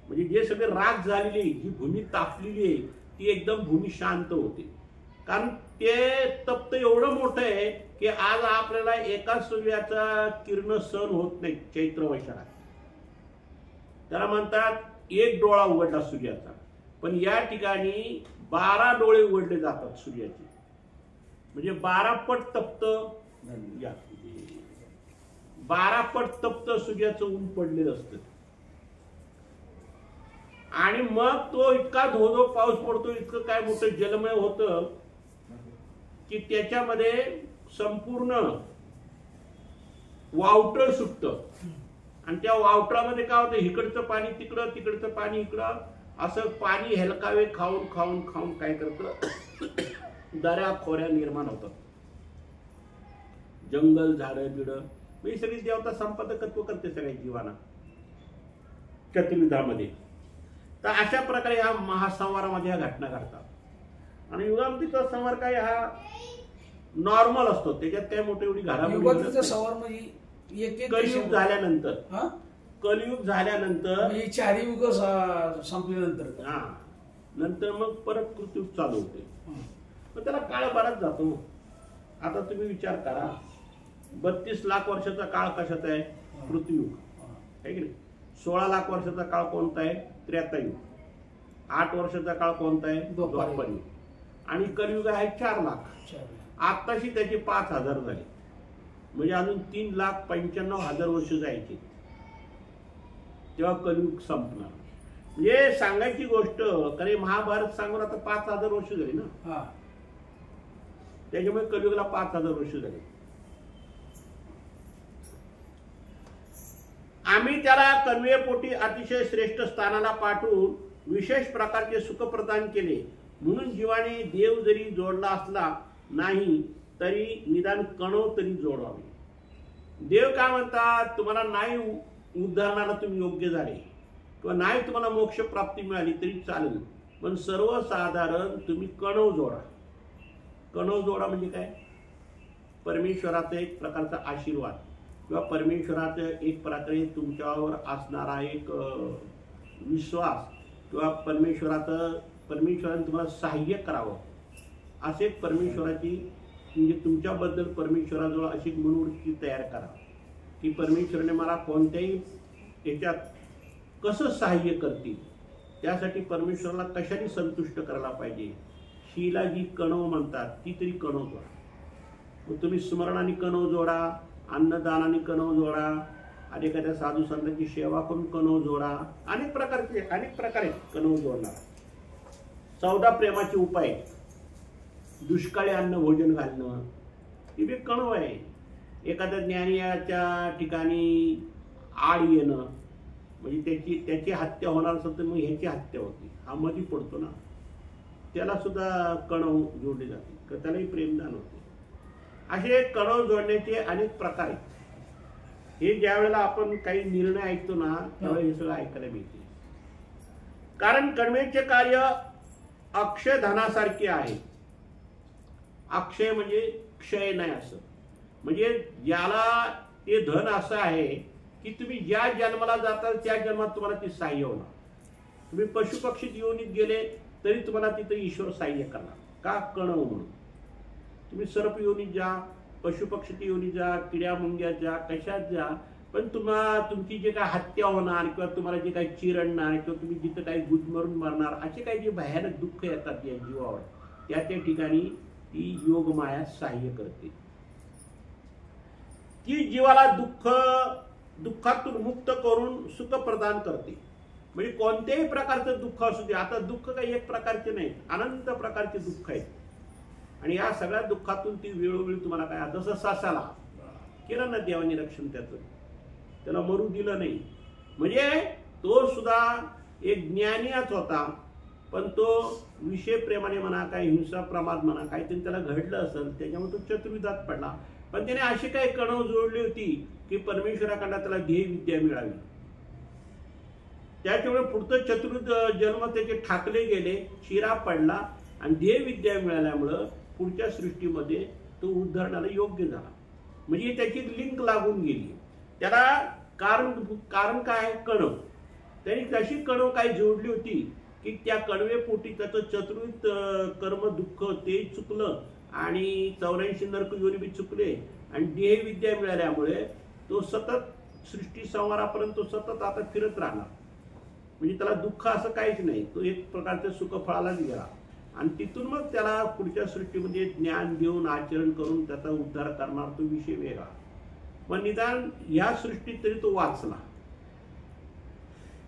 म्हणजे जे सगळे राख झालेली, जी भूमी तापलेली आहे, ती एकदम भूमी शांत होते. कारण ते तप्त एवढं मोठं आहे की आज आपल्याला एका सूर्याचा किरण सहन होत नाही. चैत्र वैशाखात त्याला म्हणतात एक डोळा उघडला सूर्याचा, पण या ठिकाणी 12 डोळे उघडले जातात सूर्याचे. म्हणजे 12 पट तप्त, 12 पट तप्त सूर्याचं ऊन पडलेलं असतं. आणि मग तो इतका धोधो पाऊस पडतो, इतकं काय मोठं जलमय होतं की त्याच्यामध्ये संपूर्ण वावटळ सुटतं. आणि त्या वावटळामध्ये काय होतं? इकडचं पाणी तिकडं, तिकडचं पाणी इकडं, असं पाणी हेलकावे खाऊन खाऊन खाऊन काय करतं? दऱ्या खोऱ्या निर्माण होतात. जंगल, झाडं बिडं, ही सगळी देवता संपादकत्व करते सगळ्या जीवांना चतुर्विधामध्ये. तर अशा प्रकारे ह्या महासंवारामध्ये ह्या घटना घडतात. आणि युगांतीचा संवार काय हा नॉर्मल असतो, त्याच्यात काय मोठी एवढी घडामोडी. संवार म्हणजे कलियुग झाल्यानंतर, कलियुग झाल्यानंतर, 4 युग संपल्यानंतर, हा, नंतर मग परत कृतयुग चालू होते. पण त्याला काळ बराच जातो. आता तुम्ही विचार करा, 32 लाख वर्षाचा काळ कशाचा आहे? कृतयुग, आहे की नाही? 16 लाख वर्षाचा काळ कोणता आहे? त्रेतायुग. 8 वर्षाचा काळ कोणता आहे? द्वापरयुग. आणि कलियुग आहे 4 लाख. आत्ताशी त्याचे 5000 झाले. म्हणजे अजून 3,95,000 वर्ष जायची तेव्हा कलियुग संपणार. म्हणजे सांगायची गोष्ट, कारण महाभारत सांगून आता 5000 वर्ष झाली ना, त्याच्यामुळे कलियुगला 5000 वर्ष झाली. आम्ही त्याला कन्वेपोटी अतिशय श्रेष्ठ स्थानाला पाठवून विशेष प्रकारचे सुख प्रदान केले. म्हणून जीवाने देव जरी जोडला असला नाही तरी निदान कणव तरी जोडावे. देव काय म्हणतात, तुम्हाला नाही उद्धारणाला तुम्ही योग्य झाले किंवा नाही तुम्हाला मोक्ष प्राप्ती मिळाली तरी चालेल, पण सर्वसाधारण तुम्ही कणव जोडा. कणव जोडा म्हणजे काय, परमेश्वराचा एक प्रकारचा आशीर्वाद किंवा परमेश्वराचा एक प्रकारे तुमच्यावर असणारा एक विश्वास किंवा परमेश्वराने तुम्हाला सहाय्य करावं असे परमेश्वराची म्हणजे तुमच्याबद्दल परमेश्वराजवळ अशी मनोवृत्ती तयार करा की परमेश्वराने मला कोणत्याही याच्यात कसं सहाय्य करतील, त्यासाठी परमेश्वराला कशाने संतुष्ट करायला पाहिजे. शीला जी कणव म्हणतात ती तरी कणव जोडा. मग तुम्ही स्मरणाने कणव जोडा, अन्नदानाने कणव जोडा, आणि एखाद्या साधू संतांची सेवा करून कणव जोडा. अनेक प्रकारे कणव जोडणार. 14 प्रेमाचे उपाय, दुष्काळी अन्न भोजन घालणं ही बी कणव आहे. एखाद्या ज्ञानियाच्या ठिकाणी आड येणं म्हणजे त्याची हत्या होणार असेल तर मग ह्याची हत्या होती, हा मध्ये पडतो ना, त्याला सुद्धा कणव जोडले जाते, तर त्यालाही प्रेमदान होते. असे कणव जोडण्याचे अनेक प्रकार आहेत. हे ज्या वेळेला आपण काही निर्णय ऐकतो ना त्यावेळेला हे सगळं ऐकायला मिळते. कारण कणवेचे कार्य अक्षय धनासारखे आहे. अक्षय म्हणजे क्षय नाही असं, म्हणजे ज्याला ते धन असं आहे की तुम्ही ज्या जन्माला जाताल त्या जन्मात तुम्हाला ती सहाय्य होणार. तुम्ही पशुपक्षी योनीत गेले तरी तुम्हाला तिथे ईश्वर सहाय्य करणार. का, कणव म्हणून. तुम्ही सर्प योनीत जा, पशुपक्षी योनीत जा, किड्या मुंग्यात जा, कशात जा, पण तुमची जे काय हत्या होणार किंवा तुम्हाला जे काही चिरडणार किंवा तुम्ही जिथं काही गुदमरून मरणार असे काही जे भयानक दुःख येतात या जीवावर, त्या ठिकाणी ती योगमाया सहाय्य करते. ती जीवाला दुःखातून मुक्त करून सुख प्रदान करते. म्हणजे कोणत्याही प्रकारचं दुःख असू दे. आता दुःख काही एक प्रकारचे नाही, अनंत प्रकारचे दुःख आहेत. आणि या सगळ्या दुःखातून ती वेळोवेळी तुम्हाला काय, जसं सासाला केलं ना देवाने रक्षण, त्याला मरू दिलं नाही. म्हणजे तो सुद्धा एक ज्ञानीच होता, पण तो विषय प्रेमाने म्हणा, काही हिंसा प्रमाद म्हणा, काहीतरी त्याला घडलं असेल, त्याच्यामुळे तो चतुर्विधात पडला. पण त्याने अशी काही कणव जोडली होती की परमेश्वराकडे त्याला ध्येय विद्या मिळावी. त्याच्यामुळे पुढचं चतुर्विध जन्म त्याचे ठाकले गेले, शिरा पडला आणि ध्येय विद्या मिळाल्यामुळं पुढच्या सृष्टीमध्ये तो उद्धारणाला योग्य झाला. म्हणजे त्याची लिंक लागून गेली. त्याला कारण काय, कणव. त्यांनी तशी कणव काही जोडली होती की त्या कणवेपोटी त्याचं चतुर्विध कर्म दुःख ते चुकलं आणि 84 नरक योनी बी चुकले आणि ध्येय विद्या मिळाल्यामुळे तो सतत सृष्टी संहारापर्यंत तो सतत आता फिरत राहणार. म्हणजे त्याला दुःख असं काहीच नाही, तो एक प्रकारच्या सुखफळाला गेला आणि तिथून मग त्याला पुढच्या सृष्टीमध्ये ज्ञान देऊन आचरण करून त्याचा उद्धार करणार तो विषय वेगळा. पण निदान ह्या सृष्टीत तरी तो वाचला.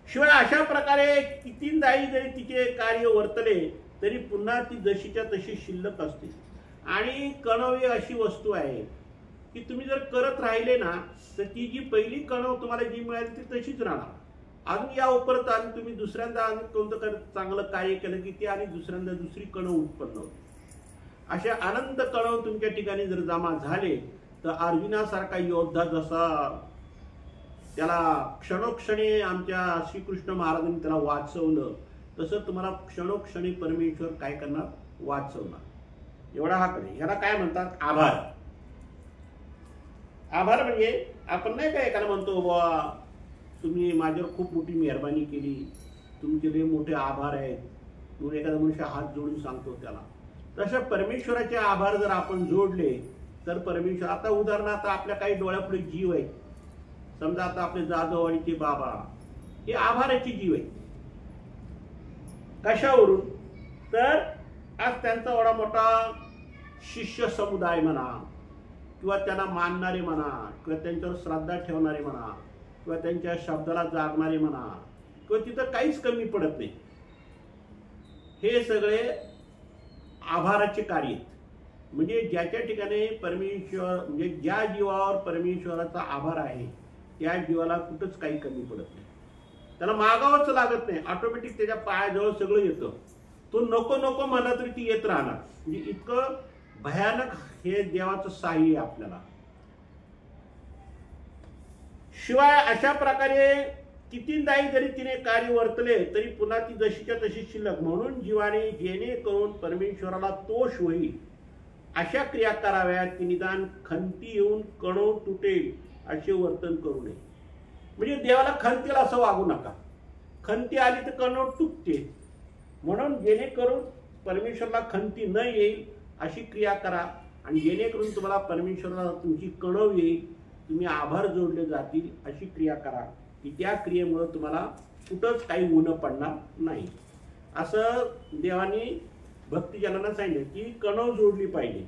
शिवाय अशा प्रकारे कितींदाही जरी तिचे कार्य वर्तले तरी पुन्हा ती जशीच्या तशी शिल्लक असते. आणि कणव ही अशी वस्तू आहे की तुम्ही जर करत राहिले ना तर ती जी पहिली कणव तुम्हाला जी मिळाली ती तशीच राहणार. अजून या उपरत आणि तुम्ही दुसऱ्यांदा कोणतं चांगलं कार्य केलं की ते आणि दुसऱ्यांदा दुसरी कणव उत्पन्न होते. असे अनंत कणव तुमच्या ठिकाणी जर जमा झाले तर अर्जुनासारखा योद्धा जसा त्याला क्षणोक्षणी आमच्या श्रीकृष्ण महाराजांनी त्याला वाचवलं तसं तुम्हाला क्षणोक्षणी परमेश्वर काय करणार, वाचवणार. एवढा हा कडे. ह्याला काय म्हणतात, आभार. आभार म्हणजे आपण नाही काय एकाला म्हणतो बाबा तुम्ही माझ्यावर खूप मोठी मेहरबानी केली, तुमचे लय मोठे आभार आहेत, म्हणून एखादा मनुष्य हात जोडून सांगतो त्याला. तशा परमेश्वराचे आभार जर आपण जोडले तर परमेश्वर, आता उदाहरणार्थ आपल्या काही डोळ्यापुढे जीव आहेत, समजा आता आपले जाधववाडीचे बाबा हे आभाराचे जीव आहेत. कशावरून, तर आज त्यांचा एवढा मोठा शिष्य समुदाय म्हणा किंवा त्यांना मानणारे म्हणा किंवा त्यांच्यावर श्रद्धा ठेवणारे म्हणा किंवा त्यांच्या शब्दाला जागणारे म्हणा किंवा तिथं काहीच कमी पडत नाही. हे सगळे आभाराचे कार्य आहेत. म्हणजे ज्याच्या ठिकाणी परमेश्वर, म्हणजे ज्या जीवावर परमेश्वराचा आभार आहे त्या जीवाला कुठंच काही कमी पडत नाही. त्याला मागावंच लागत नाही, ऑटोमॅटिक त्याच्या पायाजवळ सगळं येतं. तो नको नको म्हणला तरी ती येत राहणार. म्हणजे इतकं भयानक हे देवाचं साह्य आपल्याला. शिवाय अशा प्रकारे कितींदाही जरी तिने कार्य वर्तले तरी पुन्हा ती जशीच्या तशी शिल्लक. म्हणून जीवाने जेणेकरून परमेश्वराला तोष होईल अशा क्रिया कराव्यात की निदान खंती येऊन कणव तुटेल असे वर्तन करू नये. म्हणजे देवाला खंतीला असं वागू नका. खंती आली तर कणव तुटते. म्हणून जेणेकरून परमेश्वराला खंती न येईल अशी क्रिया करा आणि जेणेकरून तुम्हाला परमेश्वराला तुमची कणव येईल, तुम्ही आभार जोडले जातील अशी क्रिया करा की त्या क्रियेमुळे तुम्हाला कुठंच काही ऊन पडणार नाही. असं देवाने भक्तिजनांना सांगितलं की कणव जोडली पाहिजे.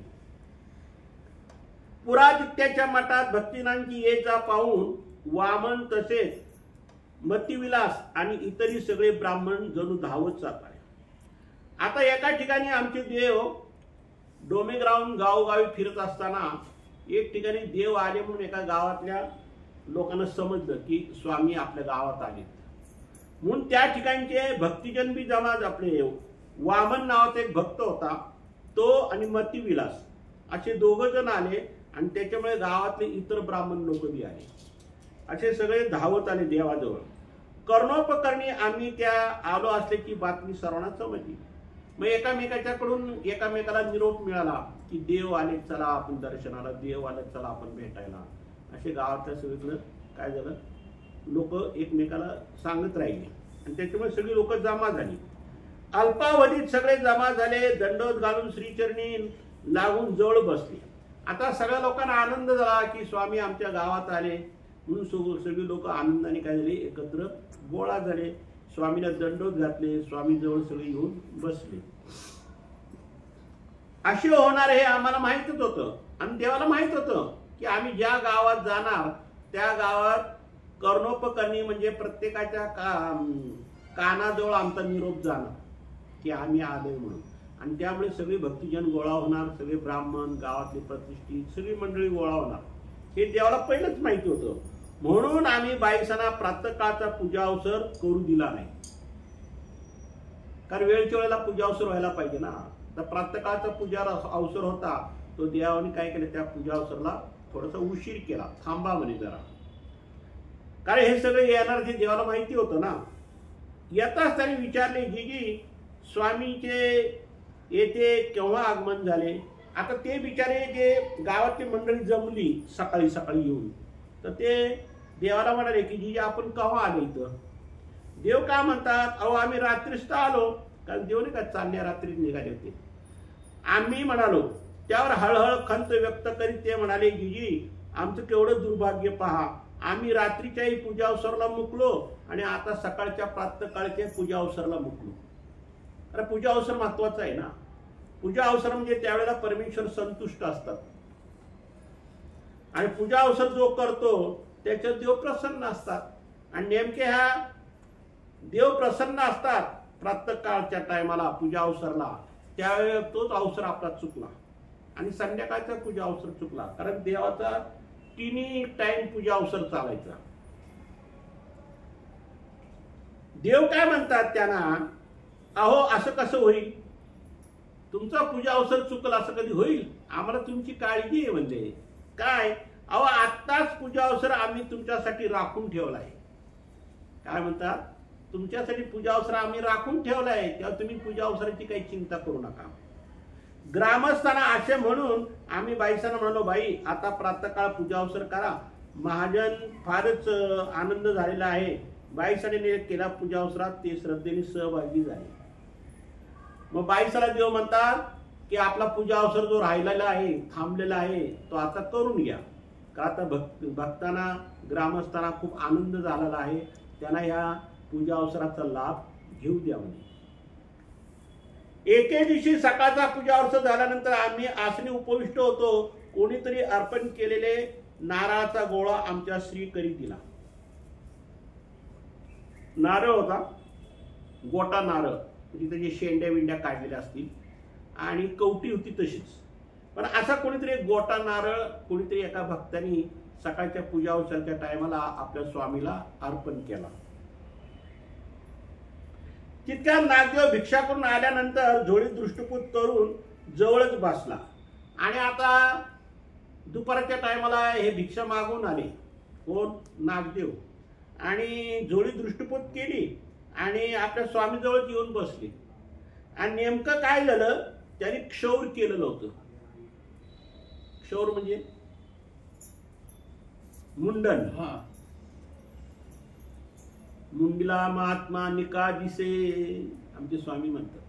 पुरादित्याच्या मठात भक्तिनांची ये जा पाहून वामन तसेच मतिविलास आणि इतरही सगळे ब्राह्मण जणू धावत जात आहे. आता एका ठिकाणी आमचे देव डोमेग्राऊंड गावोगावी फिरत असताना एक ठिकाणी देव आले म्हणून एका गावातल्या लोकांना समजलं की स्वामी आपल्या गावात आले. म्हणून त्या ठिकाणचे भक्तिजन बी जमा आपले वामन नावाचा एक भक्त होता तो आणि मतिविलास असे दोघं जण आले आणि त्याच्यामुळे गावातले इतर ब्राह्मण लोक बी आले. असे सगळे धावत आले देवाजवळ. कर्णोपकरणी आम्ही त्या आलो असल्याची बातमी सर्वांना समजली. मग एकामेकाच्याकडून एकामेकाला निरोप मिळाला की देव आले, चला आपण दर्शनाला, देव आले, चला आपण भेटायला. असे गावातल्या सगळीकडं काय झालं, लोक एकमेकाला सांगत राहिले आणि त्याच्यामुळे सगळी लोक जमा झाली. अल्पावधीत सगळे जमा झाले. दंडोत घालून श्रीचरणी लागून जवळ बसले. आता सगळ्या लोकांना आनंद झाला की स्वामी आमच्या गावात आले. म्हणून सगळी लोक आनंदाने काय झाले, एकत्र गोळा झाले. स्वामीला दंडोत घातले. स्वामी जवळ सगळे येऊन बसले. असे होणार हे आम्हाला माहितच होतं आणि देवाला माहित होतं की आम्ही ज्या गावात जाणार त्या गावात कर्णोपकरणी म्हणजे प्रत्येकाच्या कानाजवळ आमचा निरोप जाणार की आम्ही आलोय म्हणून. आणि त्यामुळे सगळे भक्तिजन गोळा होणार, सगळे ब्राह्मण, गावातले प्रतिष्ठित सगळी मंडळी गोळा होणार हे देवाला पहिलंच माहिती होतं. म्हणून आम्ही बाईसांना प्रातःकाळचा पूजा अवसर करू दिला नाही. कारण वेळच्या वेळेला पूजा अवसर व्हायला पाहिजे ना. तर प्रातःकाळचा पूजा अवसर होता तो देवाने काय केलं, त्या पूजा अवसरला थोडासा उशीर केला, थांबा म्हणे जरा. कारण हे सगळे येणार हे देवाला माहिती होतं ना. येताच त्यांनी विचारले, जीजी स्वामीचे येथे केव्हा आगमन झाले. आता ते बिचारे जे गावातली मंडळी जमली सकाळी सकाळी येऊन, तर ते देवाला म्हणाले की जीजी आपण केव्हा आले इथं. देव काय म्हणतात, अहो आम्ही रात्रीच तर आलो. कारण देव नाही का चालल्या रात्री निघाले होते. आम्ही म्हणालो. त्यावर हळहळ खंत व्यक्त करीत ते म्हणाले, जीजी आमचं केवढं दुर्भाग्य पहा. आम्ही रात्रीच्याही पूजा अवसरला मुकलो आणि आता सकाळच्या प्रातःकाळच्या पूजा अवसरला मुकलो. अरे पूजा अवसर महत्वाचा आहे ना. पूजा अवसर म्हणजे त्यावेळेला परमेश्वर संतुष्ट असतात आणि पूजा अवसर जो करतो त्याच्यात देव प्रसन्न असतात. आणि नेमके ह्या देव प्रसन्न असतात प्रातःकाळच्या टायमाला पूजा अवसरला. त्यावेळेला तोच अवसर आपला चुकला आणि संध्याकाळचा पूजा अवसर चुकला. कारण देवाचा तिन्ही टाइम पूजा अवसर चालायचा. देव काय म्हणतात त्यांना, अहो असं कसं होईल, तुमचा पूजा अवसर चुकला असं कधी होईल. आम्हाला तुमची काळजी आहे. म्हणजे काय, अहो आत्ताच पूजा अवसर आम्ही तुमच्यासाठी राखून ठेवलाय. काय म्हणतात, तुमच्यासाठी पूजा अवसर आम्ही राखून ठेवलाय, तेव्हा तुम्ही पूजा अवसराची काही चिंता करू नका. ग्रामस्थांना असे म्हणून आम्ही बाईसांना म्हणालो, बाई आता प्रातःकाळ पूजा अवसर करा. महाजन फारच आनंद झालेला आहे. बाईसाने केला पूजा अवसरात, ते श्रद्धेने सहभागी झाले. मग बाईसाला देव म्हणतात की आपला पूजा अवसर जो राहिलेला आहे, थांबलेला आहे, तो आता करून घ्या. का आता भक्तांना ग्रामस्थांना खूप आनंद झालेला आहे, त्यांना या पूजा अवसराचा लाभ घेऊ द्या म्हणे. एके दिवशी सकाळचा पूजा अवसर झाल्यानंतर आम्ही आसनी उपविष्ट होतो. कोणीतरी अर्पण केलेले नारळाचा गोळा आमच्या श्रीकरी दिला. नारळ होता, गोटा नारळ, तिथे जे शेंड्या विंड्या काढलेल्या असतील आणि कवटी होती तशीच. पण असा कोणीतरी एक गोटा नारळ कोणीतरी एका भक्तांनी सकाळच्या पूजा अवसरच्या टायमाला आपल्या स्वामीला अर्पण केला. तितक्या नागदेव भिक्षा करून आल्यानंतर झोळीत दृष्टिपूत करून जवळच बसला आणि आता दुपारच्या टायमाला हे भिक्षा मागून आले, कोण? नागदेव. आणि जोडी दृष्टिपोत केली आणि आपल्या स्वामीजवळ येऊन बसले. आणि नेमकं काय झालं, त्यांनी क्षौर केलेलं होतं. क्षौर म्हणजे मुंडन. हा. मुंडला महात्मा निका दिसे, आमचे स्वामी म्हणतात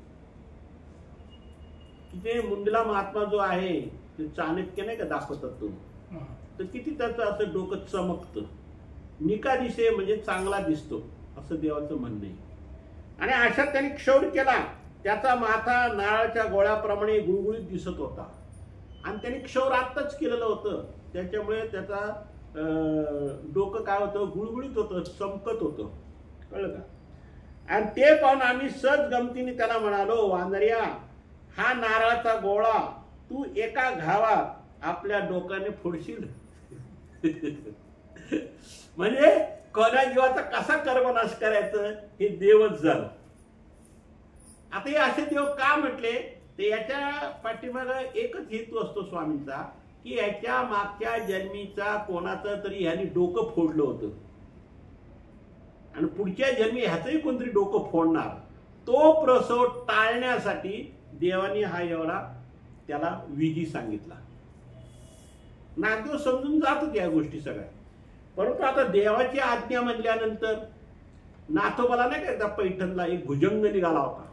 की ते मुंडला महात्मा जो आहे ते चाणक्य नाही का दाखवतात तो, हा. तर किती त्याचं असं डोकं चमकतं. निका दिसे म्हणजे चांगला दिसतो असं देवाचं म्हणणं आहे. आणि अशा त्यांनी क्षौर केला. त्याचा माथा नारळाच्या गोळ्याप्रमाणे गुळगुळीत दिसत होता. आणि त्यांनी क्षौर आत्ताच केलेलं होतं, त्याच्यामुळे त्याचा डोकं काय होतं, गुळगुळीत होतं, चमकत होतं. कळलं का? आणि ते पाहून आम्ही सहज गमतीने त्याला म्हणालो, वानरिया, हा नारळाचा गोळा तू एका घावात आपल्या डोक्याने फोडशील. म्हणजे कोणा जीवाचा कसा कर्मनाश करायचं हे देवच झालं. आता हे असे देव का म्हटले, ते याच्या पाठीमाग एकच हेतू असतो स्वामींचा, की याच्या मागच्या जन्मीचा कोणाचं तरी ह्यानी डोकं फोडलं होतं आणि पुढच्या जन्मी ह्याचंही कोणतरी डोकं फोडणार. तो प्रसव टाळण्यासाठी देवानी हा एवढा त्याला विधी सांगितला. नागदेव समजून जात होते या गोष्टी सगळ्या. परंतु आता देवाची आज्ञा म्हणल्यानंतर नाथोबाला नाही का एकदा पैठणला एक भुजंग निघाला होता.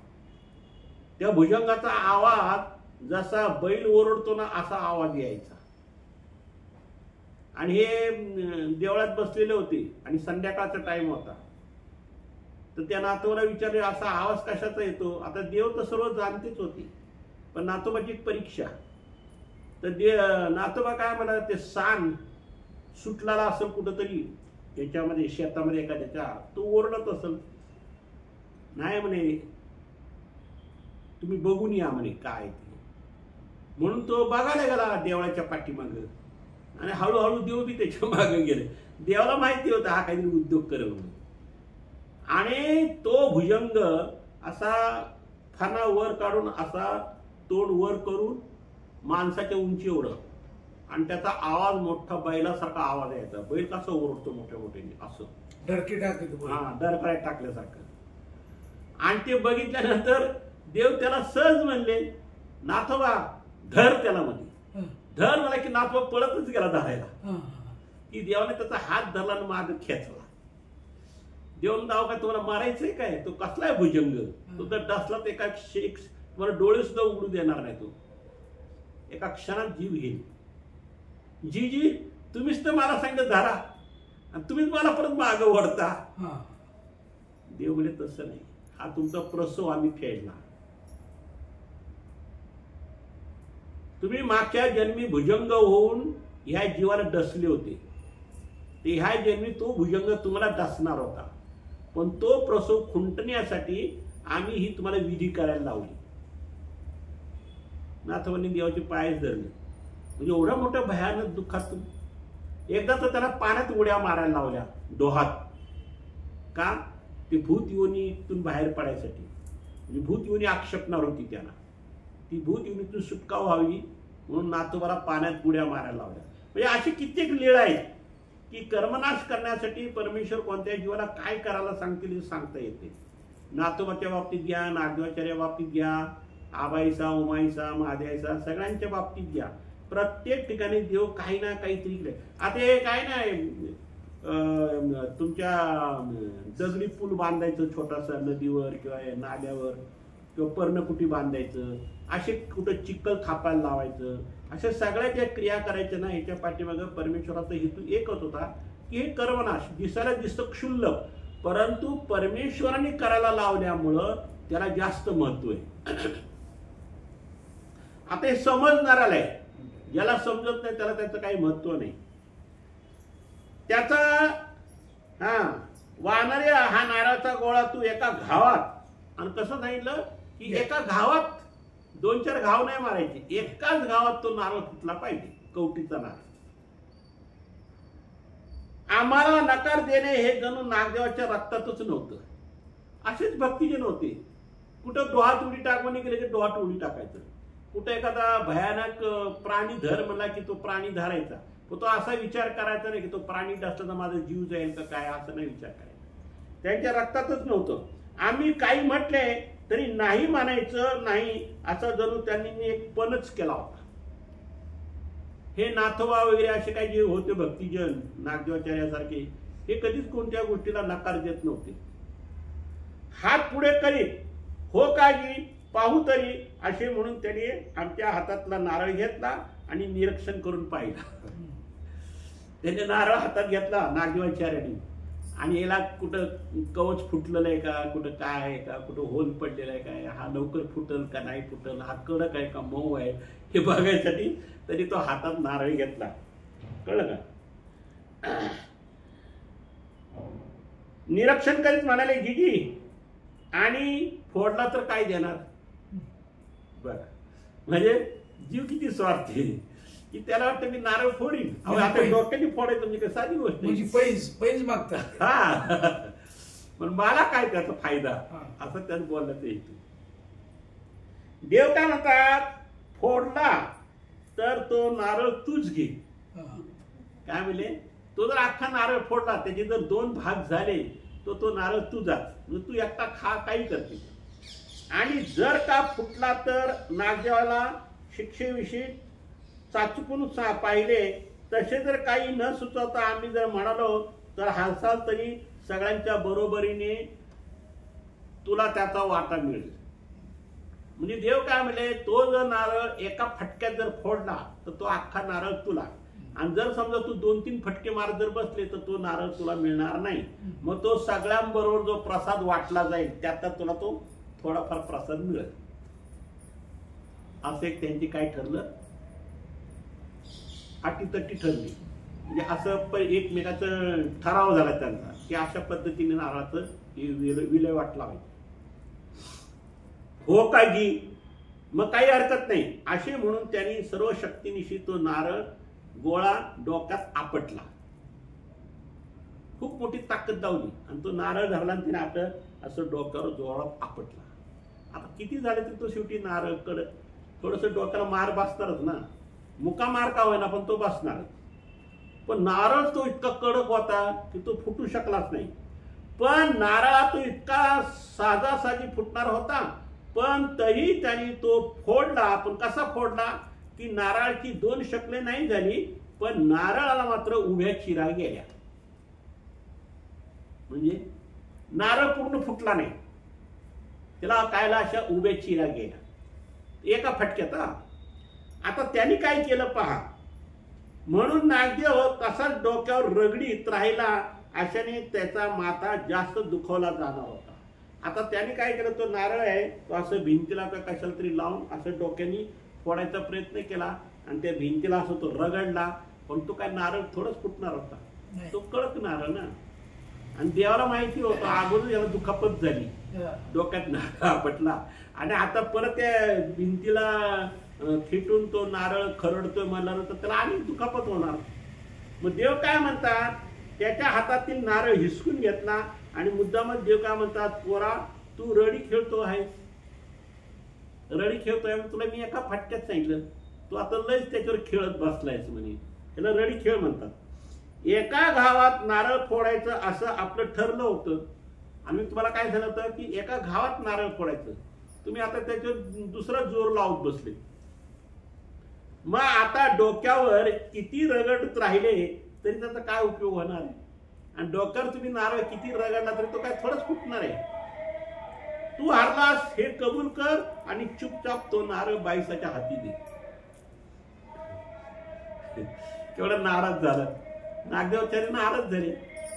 त्या भुजंगाचा आवाज जसा बैल ओरडतो ना असा आवाज यायचा. आणि हे देवळात बसलेले होते आणि संध्याकाळचा टाइम होता. तर त्या नाथोबाला विचारले, असा आवाज कशाचा येतो? आता देव तर सर्व जाणतेच होती, पण नाथोबाची एक परीक्षा. तर नाथोबा काय म्हणा, ते सान सुटलेला असेल कुठंतरी याच्यामध्ये शेतामध्ये एखाद्याच्या, तो ओरडत असेल. नाही म्हणे, तुम्ही बघून या म्हणे काय ते. म्हणून तो बघायला गेला देवळाच्या पाठीमाग आणि हळूहळू देव बी त्याच्या मागे गेले. देवाला माहिती होता हा काहीतरी उद्योग करेल म्हणून. आणि तो भुजंग असा फणा वर काढून असा तोंड वर करून माणसाच्या उंची एवढं, आणि त्याचा आवाज मोठा बैलासारखा आवाज यायचा. बैल कसं ओरडतो मोठ्या मोठ्याने असं डरकी टाकतो. हा, डरकाळ्यात टाकल्यासारखं. आणि ते बघितल्यानंतर देव त्याला सहज म्हणले, नाथोबा धर. त्याला मध्ये धर मला की नाथोबा पळतच गेला धरायला. की देवाने त्याचा हात धरला आणि माग खेचला. देवाला नाव काय तुम्हाला मारायचंय काय? तो कसलाय भुजंग, तो तर डसला तर एका तुम्हाला डोळे सुद्धा उघडू देणार नाही. तो एका क्षणात जीव घेईल. जी तुम्हीच तर मला सांगितलं धरा आणि तुम्हीच मला परत माग वळता. देव म्हणजे तसं नाही, हा तुमचा प्रसव आम्ही फेडला. तुम्ही मागच्या जन्मी भुजंग होऊन ह्या जीवाला डसले होते, ते ह्या जन्मी तो भुजंग तुम्हाला डसणार होता. पण तो प्रसव खुंटण्यासाठी आम्ही ही तुम्हाला विधी करायला लावली. नाथोबांनी देवाचे पायच धरले. म्हणजे एवढ्या मोठ्या भयानक दुःखातून एकदा तर त्याला पाण्यात उड्या मारायला लावल्या डोहात. का? ते भूत योनीतून बाहेर पडायसाठी. म्हणजे भूत योनी आक्षेपणार होती त्यांना. ती भूत योनीतून सुटका व्हावी म्हणून नाथोबाला पाण्यात उड्या मारायला लावल्या. म्हणजे अशी कित्येक लीळा आहेत की कर्मनाश करण्यासाठी परमेश्वर कोणत्या जीवाला काय करायला सांगतील हे सांगता येते. नाथोबाच्या बाबतीत घ्या, नागदेवाचार्या बाबतीत घ्या, आबाईचा, उमाईचा, महादेवाचा, सगळ्यांच्या बाबतीत घ्या. प्रत्येक ठिकाणी देव काही ना काहीतरी. आता हे काय नाही, तुमच्या दगडी पूल बांधायचं छोटासा नदीवर किंवा नाल्यावर, किंवा पर्णकुटी बांधायचं, असे कुठं चिखल थापायला लावायचं, अशा सगळ्या ज्या क्रिया करायच्या ना, ह्याच्या पाठीमागं परमेश्वराचा हेतू एकच होता की हे कर्मनाश दिसायला दिसतं क्षुल्लक, परंतु परमेश्वराने करायला लावल्यामुळं त्याला जास्त महत्व आहे. आता हे समजणाऱ्याला आहे, ज्याला समजत नाही त्याला त्याचं काही महत्व नाही. त्याचा वानर्या हा नारळाचा गोळा तू एका घावात, आणि कसं सांगितलं की एका घावात 2-4 घाव नाही मारायचे, एकाच गावात तो नारळ फुटला पाहिजे, कवटीचा नारळ. आम्हाला नकार देणे हे जणू नागदेवाच्या रक्तातच नव्हतं. असेच भक्तिजन होते. कुठं डोहात उडी टाकवणे गेले की डोहात उडी टाकायचं, कुठे एखादा भयानक प्राणी धर म्हणला की तो प्राणी धरायचा, पण तो असा विचार करायचा नाही की तो प्राणी असला तर माझा जीव जाईल का काय, असं नाही विचार करायचा. त्यांच्या रक्तातच नव्हतं. आम्ही काही म्हटले तरी नाही मानायचं नाही, असा जणू त्यांनी एक पणच केला होता. हे नाथोबा वगैरे असे काही जे होते भक्तिजन नागदेवाचार्यासारखे, हे कधीच कोणत्या गोष्टीला नकार देत नव्हते. हात पुढे करीत हो काजी पाहू तरी असे म्हणून त्यांनी आमच्या हातातला नारळ घेतला आणि निरीक्षण करून पाहिला. त्याने नारळ हातात घेतला नागदेवाचार्यांनी, आणि याला कुठं कवच फुटलेलं आहे का, कुठं काय आहे का, कुठं होल पडलेला आहे काय, हा लवकर फुटल का नाही फुटल, हा कडक आहे का मऊ आहे हे बघायसाठी तरी तो हातात नारळ घेतला. कळलं का? निरीक्षण करीत म्हणाले जीजी, आणि फोडला तर काय देणार. बरं, म्हणजे जीव किती स्वार्थी की त्याला वाटतं मी नारळ फोडीन. आता डोक्याने फोडायचं म्हणजे साधी गोष्ट म्हणजे पैज मागतात. हा, पण मला काय त्याचा फायदा, असं त्यानं बोललं ते. देव काय म्हणतात, फोडला तर तो नारळ तूच घे. काय म्हणले, तो जर अख्खा नारळ फोडला, त्याचे जर 2 भाग झाले तो तो नारळ तुझा, तू एकटा खा, काही करते. आणि जर का फुटला तर नागदेवाला शिक्षेविषयी चाचपून पाहिले, तसे जर काही न सुचवता आम्ही जर म्हणालो तर हालचाल तरी सगळ्यांच्या बरोबरीने तुला त्याचा वाटा मिळेल. म्हणजे देव काय म्हणले, तो जर नारळ एका फटक्यात जर फोडला तर तो अख्खा नारळ तुला, आणि जर समजा तू 2-3 फटके मारत जर बसले तर तो नारळ तुला मिळणार नाही. मग तो सगळ्यांबरोबर जो प्रसाद वाटला जाईल त्यात तुला तो थोडाफार प्रसाद मिळेल. असं एक त्यांची काय ठरलं, अटीतटी ठरली. म्हणजे असं एकमेकाचं ठराव झाला त्यांचा की अशा पद्धतीने नारळाचं विल्हेवाट लावायची. हो काजी, मग काही हरकत नाही असे म्हणून त्यांनी सर्व शक्तीनिशी तो नारळ गोळा डोक्यात आपटला. खूप मोठी ताकद लावली आणि तो नारळ धरला आणि तिने आपलं असं डोक्यावर जोरात आपटला. आता किती झाले तर तो शेवटी नारळ कडक, थोडस डोक्याला मार बसणारच ना, मुका मार का होईना पण तो बसणार. पण नारळ तो इतका कडक होता की तो फुटू शकलाच नाही. पण नारळा तो इतका साजासाजी फुटणार होता, पण तरी त्यांनी तो फोडला. पण कसा फोडला की नारळाची 2 शकले नाही झाली, पण नारळाला मात्र उभ्या चिरा गेल्या. म्हणजे नारळ पूर्ण फुटला नाही, त्याला कायला अशा उभ्या चिरा गेल्या एका फटक्यात. आता त्यांनी काय केलं पहा, म्हणून नागदेव तसाच डोक्यावर रगडीत राहिला, अशाने त्याचा माथा जास्त दुखवला जाणार होता. आता त्यांनी काय केलं, तो नारळ आहे तो असं भिंतीला का कशाला तरी लावून असं डोक्याने फोडायचा प्रयत्न केला, आणि त्या भिंतीला असं तो रगडला. पण तो काय नारळ थोडंच फुटणार होता, तो कडक नारळ ना, आणि देवाला माहिती होतं अगोदर याला दुखापत झाली, डोक्यात नारळ आपटला, आणि आता परत त्या भिंतीला खेटून तो नारळ खरडतोय म्हणल्यानंतर त्याला आणि दुखापत होणार. मग देव काय म्हणतात, त्याच्या हातातील नारळ हिसकून घेतला आणि मुद्दामच देव काय म्हणतात, पोरा तू रडी खेळतो आहेस, रडी खेळतोय, तुला मी एका फटक्यात सांगितलं, तू आता लयच त्याच्यावर खेळत बसलायस म्हणे. त्याला रडी खेळ म्हणतात. एका घावात नारळ फोडायचं असं आपलं ठरलं होतं. आम्ही तुम्हाला काय झालं होतं की एका घावात नारळ फोडायचं, तुम्ही आता त्याच्यावर दुसरा जोर लावत बसले. मग आता डोक्यावर किती रगडत राहिले तरी त्याचा काय उपयोग होणार आहे, आणि डोक्यावर तुम्ही नारळ किती रगडला तरी तो काय थोडंच फुटणार आहे. तू हारलास हे कबूल कर आणि चुपचाप तो नारळ बाईसाच्या हाती दे. केवढा नाराज झाला नागदेवाचार्य, नाराज झाले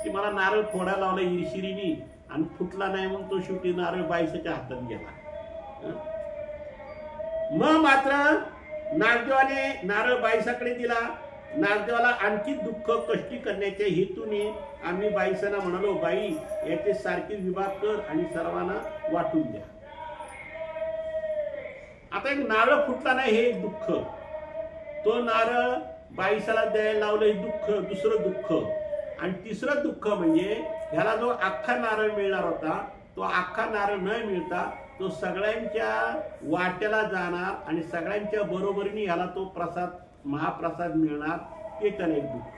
की मला नारळ फोडायला लावला ईर्षिरीनी आणि फुटला नाही, म्हणून तो शेवटी नारळ बाईसाच्या हातात गेला. मग मात्र नागदेवाने नारळ बाईसाकडे दिला. नागदेवाला आणखी दुःख कष्टी करण्याच्या हेतूने आम्ही बाईसांना म्हणालो, बाई याचे सारखे विभाग कर आणि सर्वांना वाटून द्या. आता एक नारळ फुटला नाही हे एक दुःख, तो नारळ बाईसाला द्यायला लावलं हे दुःख, दुसरं दुःख. आणि तिसरं दुःख म्हणजे ह्याला जो अख्खा नारळ मिळणार होता तो अख्खा नारळ न मिळता तो सगळ्यांच्या वाट्याला जाणार आणि सगळ्यांच्या बरोबरीने याला तो प्रसाद महाप्रसाद मिळणार, ते त्याला एक दुःख.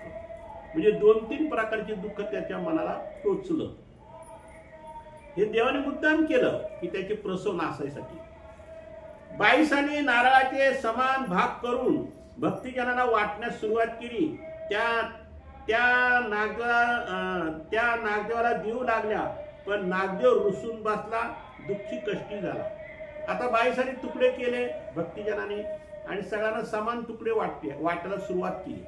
म्हणजे 2-3 प्रकारचे दुःख त्याच्या मनाला टोचलं. हे देवाने मुद्दाम केलं की त्याचे प्रसव नासायसाठी. बाईसाने नारळाचे समान भाग करून भक्तजनांना वाटण्यास सुरुवात केली. त्या नागदेवाला देऊ लागल्या, पण नागदेव रुसून बसला, दुःखी कष्टी झाला. आता बाईसाने तुकडे केले भक्तजनाने आणि सगळ्यांना समान तुकडे वाटायला सुरुवात केली.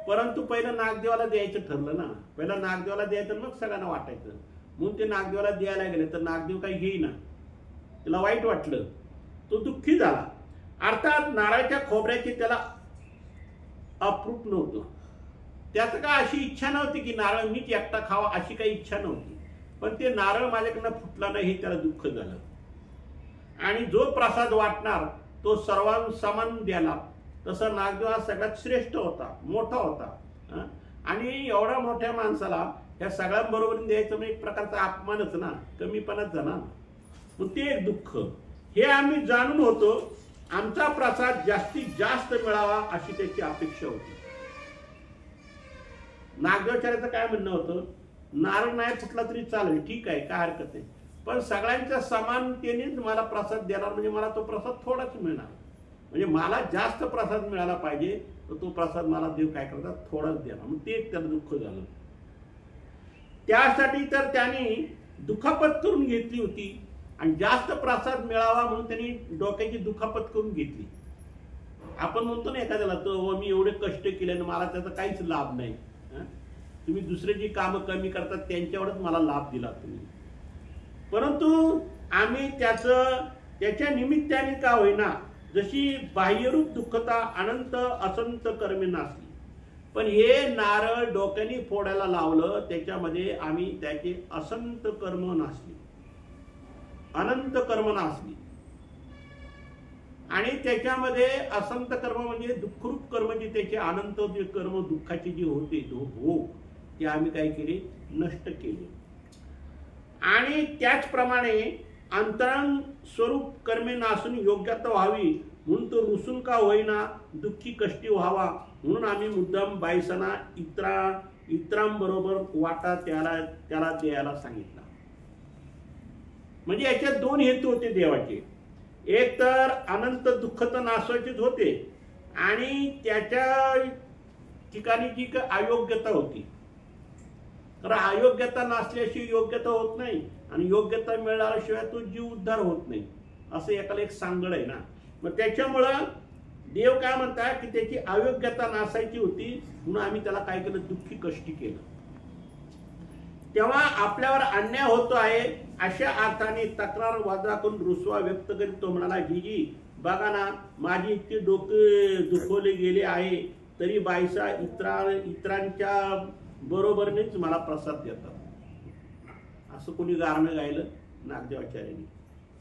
परंतु पहिलं नागदेवाला द्यायचं ठरलं ना, पहिलं नागदेवाला द्यायचं मग सगळ्यांना वाटायचं. म्हणून ते नागदेवाला द्यायला गेले तर नागदेव काही घेईना, त्याला वाईट वाटलं, तो दुःखी झाला. अर्थात नारळाच्या खोबऱ्याची त्याला अप्रूप नव्हतं. त्याचं काय अशी इच्छा नव्हती की नारळ मीच एकटा खावा, अशी काही इच्छा नव्हती. पण ते नारळ माझ्याकडनं फुटला नाही हे त्याला दुःख झालं. आणि जो प्रसाद वाटणार तो सर्वांसमान द्याला. तसं नागदेव हा सगळ्यात श्रेष्ठ होता, मोठा होता. आणि एवढ्या मोठ्या माणसाला या सगळ्यांबरोबर द्यायचं म्हणजे एक प्रकारचा अपमानच ना, कमीपणाच झाला. मग ते एक दुःख. हे आम्ही जाणून होतो, आमचा प्रसाद जास्तीत जास्त मिळावा अशी त्याची अपेक्षा होती. नागदेवाचार्याचं काय म्हणणं होतं, नारळ नाही फुटला तरी चालेल, ठीक आहे, काय हरकत नाही, पण सगळ्यांच्या समानतेनेच मला प्रसाद देणार, म्हणजे मला तो प्रसाद थोडाच मिळणार. म्हणजे मला जास्त प्रसाद मिळाला पाहिजे, तर तो प्रसाद मला देव काय करतात, थोडाच देणार. मग ते त्याला दुःख झालं. त्यासाठी तर त्यांनी दुखापत करून घेतली होती आणि जास्त प्रसाद मिळावा म्हणून त्यांनी डोक्याची दुखापत करून घेतली. आपण म्हणतो ना एखाद्याला, तो मी एवढे कष्ट केले आणि मला त्याचा काहीच लाभ नाही. तुम्ही दुसरे जी कामं कमी करतात त्यांच्यावरच मला लाभ दिला तुम्ही. परंतु आम्ही त्याच्या निमित्ताने का होईना, जशी बाह्यरूप दुःखता अनंत असंत कर्मे नासली, पण हे नारळ डोक्याने फोडायला लावलं, त्याच्यामध्ये आम्ही त्याचे असंत कर्म नासली, अनंत कर्म नासली. आणि त्याच्यामध्ये असंत कर्म म्हणजे दुःखरूप कर्म, जे त्याचे अनंत जे कर्म दुःखाचे जे होते भोग, ते आम्ही काय केले, नष्ट केले. आणि त्याचप्रमाणे अंतरंग स्वरूप कर्मे नासून योग्यता व्हावी म्हणून तो रुसून का होईना दुःखी कष्टी व्हावा म्हणून आम्ही मुद्दाम बाईसांना इतरांबरोबर वाटा त्याला द्यायला सांगितला. म्हणजे याच्यात 2 हेतू होते देवाचे. एक तर अनंत दुःख तर नासवायचेच होते आणि त्याच्या ठिकाणी जी अयोग्यता होती, तर अयोग्यता नसल्याशिवाय योग्यता होत नाही आणि योग्यता मिळाल्याशिवाय तो जीव उद्धार होत नाही, असं एकाला एक सांगड आहे ना. मग त्याच्यामुळं देव काय म्हणतात की त्याची अयोग्यता नासायची होती म्हणून आम्ही त्याला काय केलं, दुःखी कष्टी केलं. तेव्हा आपल्यावर अन्याय होतो आहे अशा अर्थाने तक्रार वादा करून रुसवा व्यक्त करीत तो म्हणाला, जीजी बघा ना, माझी इतके डोके दुखवले गेले आहे तरी बाईसा इतरांच्या बरोबरीनेच मला प्रसाद देतात. असं कोणी गाणं गायलं नागदेवाचार्यांनी,